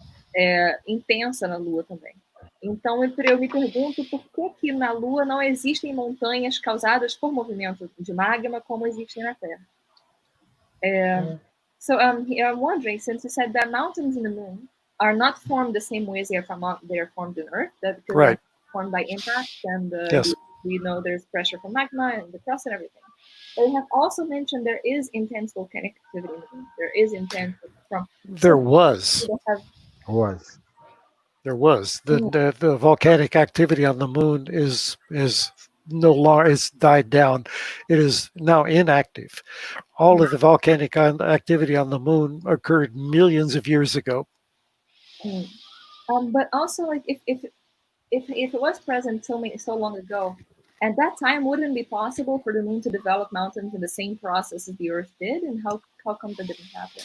[SPEAKER 4] intensa na Lua também. Então, eu me pergunto por que na Lua não existem montanhas causadas por movimento de magma como existem na Terra. So I'm wondering, since you said there are mountains in the moon, are not formed the same way as they are formed on Earth. That because
[SPEAKER 5] Right.
[SPEAKER 4] they're formed by impact, and
[SPEAKER 5] Yes.
[SPEAKER 4] we know there's pressure from magma and the crust and everything. They have also mentioned there is intense volcanic activity in the moon. There is intense from.
[SPEAKER 5] There was.
[SPEAKER 1] Was.
[SPEAKER 5] There was. The volcanic activity on the moon is no longer, it's died down. It is now inactive. All of the volcanic activity on the moon occurred millions of years ago.
[SPEAKER 4] But also, like if it was present so long ago, at that time, wouldn't it be possible for the moon to develop mountains in the same process as the Earth did? And how come that didn't happen?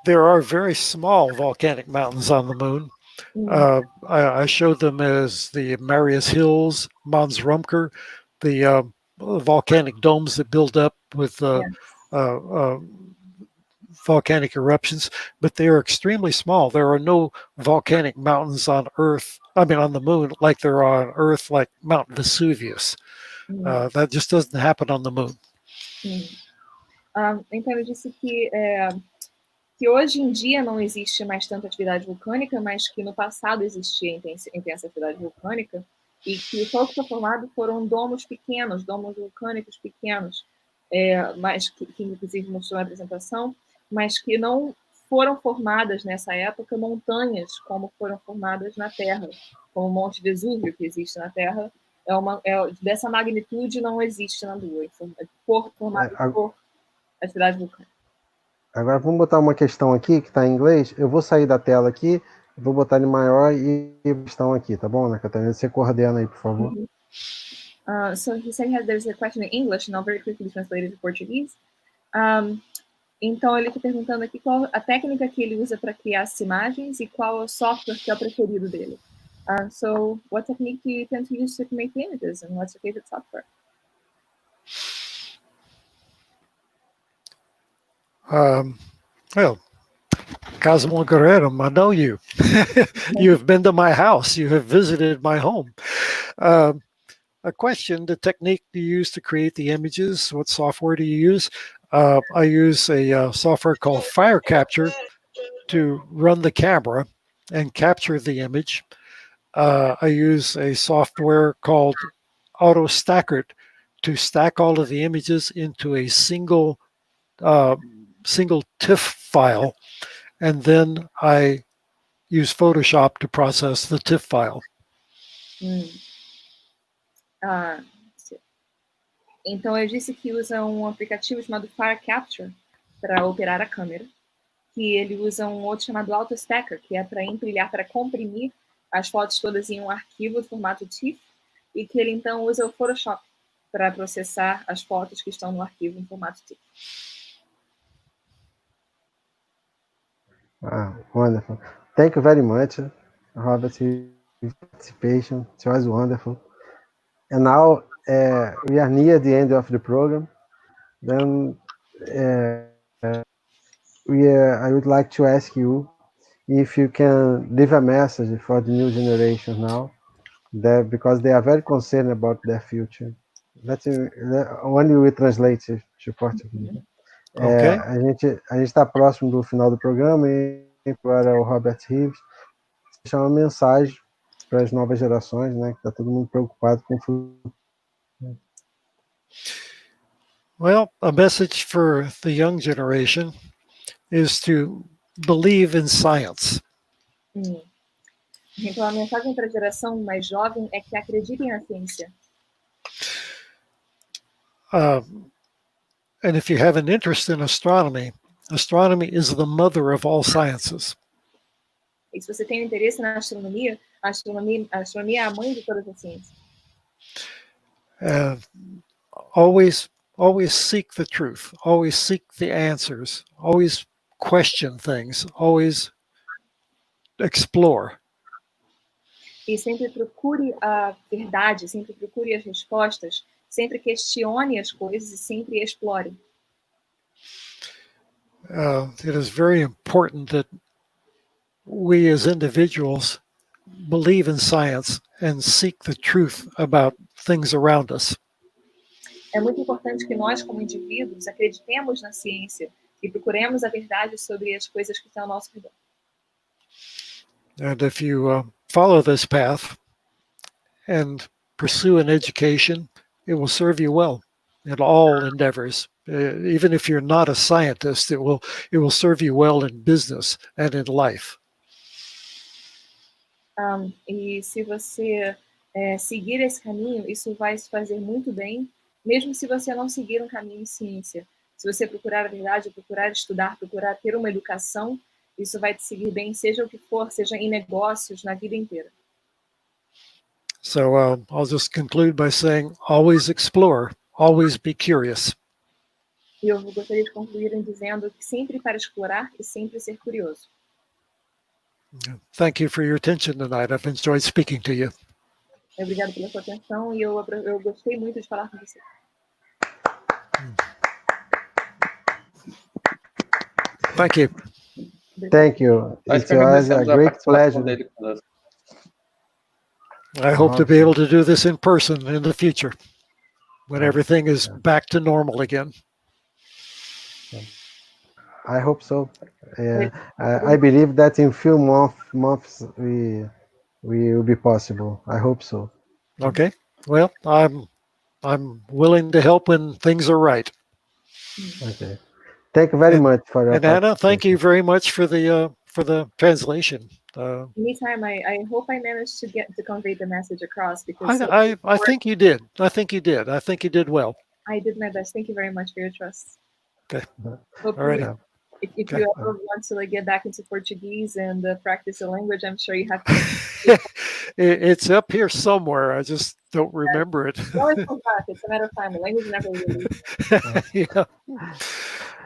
[SPEAKER 5] There are very small volcanic mountains on the moon. I showed them as the Marius Hills, Mons Rumker, the volcanic domes that build up with volcanic eruptions, but they are extremely small. There are no volcanic mountains on Earth, on the moon, like there are on Earth, like Mount Vesuvius. That just doesn't happen on the moon.
[SPEAKER 4] Então ele disse que hoje em dia não existe mais tanta atividade vulcânica, mas que no passado existia intensa atividade vulcânica, e que só o que foi formado foram domos vulcânicos pequenos, mas que inclusive mostrou na apresentação, mas que não foram formadas nessa época montanhas como foram formadas na Terra, como o Monte Vesúvio que existe na Terra, dessa magnitude não existe na Lua, formado por atividade vulcânica.
[SPEAKER 1] Agora vamos botar uma questão aqui que está em inglês. Eu vou sair da tela aqui, vou botar ele maior e questão aqui, tá bom, né, Catarina? Você coordena aí, por favor.
[SPEAKER 4] So he said there's a question in English, now very quickly translated to Portuguese. Então ele está perguntando aqui qual a técnica que ele usa para criar as imagens e qual é o software que é o preferido dele. So what technique do you tend to use to make the images, and what's your favorite software?
[SPEAKER 5] Well, Cosmo Guerrero, I know you. You have been to my house. You have visited my home. A question, the technique do you use to create the images? What software do you use? I use a software called Fire Capture to run the camera and capture the image. I use a software called Auto Stacker to stack all of the images into a single TIFF file, and then I use Photoshop to process the TIFF file.
[SPEAKER 4] Então eu disse que usa um aplicativo chamado Fire Capture para operar a câmera, que ele usa um outro chamado Auto Stacker, que é para empilhar, para comprimir as fotos todas em um arquivo de formato TIFF, e que ele então usa o Photoshop para processar as fotos que estão no arquivo em formato TIFF.
[SPEAKER 1] Wonderful. Thank you very much, Robert, for your participation. It was wonderful. And now we are near the end of the program. Then I would like to ask you if you can leave a message for the new generation now, because they are very concerned about their future. When we translate to Portuguese.
[SPEAKER 5] Okay.
[SPEAKER 1] A gente está próximo do final do programa e para o Robert Reeves deixar uma mensagem para as novas gerações, né? Que está todo mundo preocupado com o futuro.
[SPEAKER 5] Well, a message for the young generation is to believe in science.
[SPEAKER 4] Então a mensagem para a geração mais jovem é que acreditem na ciência.
[SPEAKER 5] And if you have an interest in astronomy, astronomy is the mother of all sciences.
[SPEAKER 4] E se você tem interesse na astronomia, a astronomia é a mãe de todas as ciências.
[SPEAKER 5] Always seek the truth. Always seek the answers. Always question things. Always explore.
[SPEAKER 4] E sempre procure a verdade, sempre procure as respostas, sempre questione as coisas e sempre explore.
[SPEAKER 5] It is very important that we as individuals believe in science and seek the truth about things around us.
[SPEAKER 4] É muito importante que nós, como indivíduos, acreditemos na ciência e procuremos a verdade sobre as coisas que estão ao nosso redor.
[SPEAKER 5] And if you follow this path and pursue an education, it will serve you well in all endeavors. Even if you're not a scientist, it will serve you well in business and in life.
[SPEAKER 4] E se você seguir esse caminho, isso vai se fazer muito bem, mesmo se você não seguir um caminho em ciência. Se você procurar a verdade, procurar estudar, procurar ter uma educação, isso vai te seguir bem, seja o que for, seja em negócios, na vida inteira.
[SPEAKER 5] So I'll just conclude by saying, always explore, always be curious.
[SPEAKER 4] E eu gostaria de concluir dizendo que sempre para explorar e sempre ser curioso.
[SPEAKER 5] Thank you for your attention tonight. I've enjoyed speaking to you.
[SPEAKER 4] Obrigado pela sua atenção e eu gostei muito de falar com você.
[SPEAKER 5] Thank you.
[SPEAKER 1] Thank you. It was a great pleasure.
[SPEAKER 5] I hope to be able to do this in person in the future when everything is back to normal again.
[SPEAKER 1] I hope so. I believe that in few months we will be possible. I hope so.
[SPEAKER 5] Okay. Well, I'm willing to help when things are right.
[SPEAKER 1] Okay. Thank you very much for your
[SPEAKER 5] And Anna, thank you very much for the translation.
[SPEAKER 4] Anytime, I hope I managed to convey the message across because
[SPEAKER 5] I think you did. I think you did. I think you did well.
[SPEAKER 4] I did my best. Thank you very much for your trust.
[SPEAKER 5] Okay.
[SPEAKER 4] Hopefully,
[SPEAKER 5] All right.
[SPEAKER 4] If you ever want to get back into Portuguese and practice the language, I'm sure you have to.
[SPEAKER 5] It's up here somewhere. I just don't remember it.
[SPEAKER 4] No, it's come back. It's a matter of time. The language never really.
[SPEAKER 5] Yeah.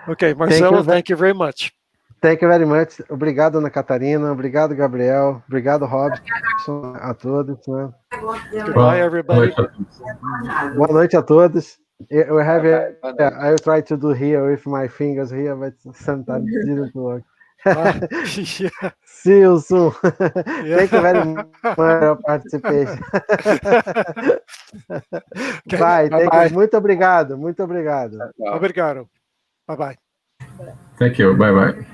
[SPEAKER 5] Okay, Marcelo, thank you very much.
[SPEAKER 1] Thank you very much. Obrigado, Ana Catarina. Obrigado, Gabriel. Obrigado, Robson, a todos. Né?
[SPEAKER 5] Goodbye, everybody.
[SPEAKER 1] Boa noite a todos. I try to do here with my fingers here, but sometimes it didn't work.
[SPEAKER 5] Yeah.
[SPEAKER 1] See you soon. Thank you very much for your participation.
[SPEAKER 5] Okay,
[SPEAKER 1] bye.
[SPEAKER 5] bye.
[SPEAKER 1] Muito obrigado. Muito obrigado.
[SPEAKER 5] Obrigado. Bye-bye.
[SPEAKER 2] Thank you. Bye-bye.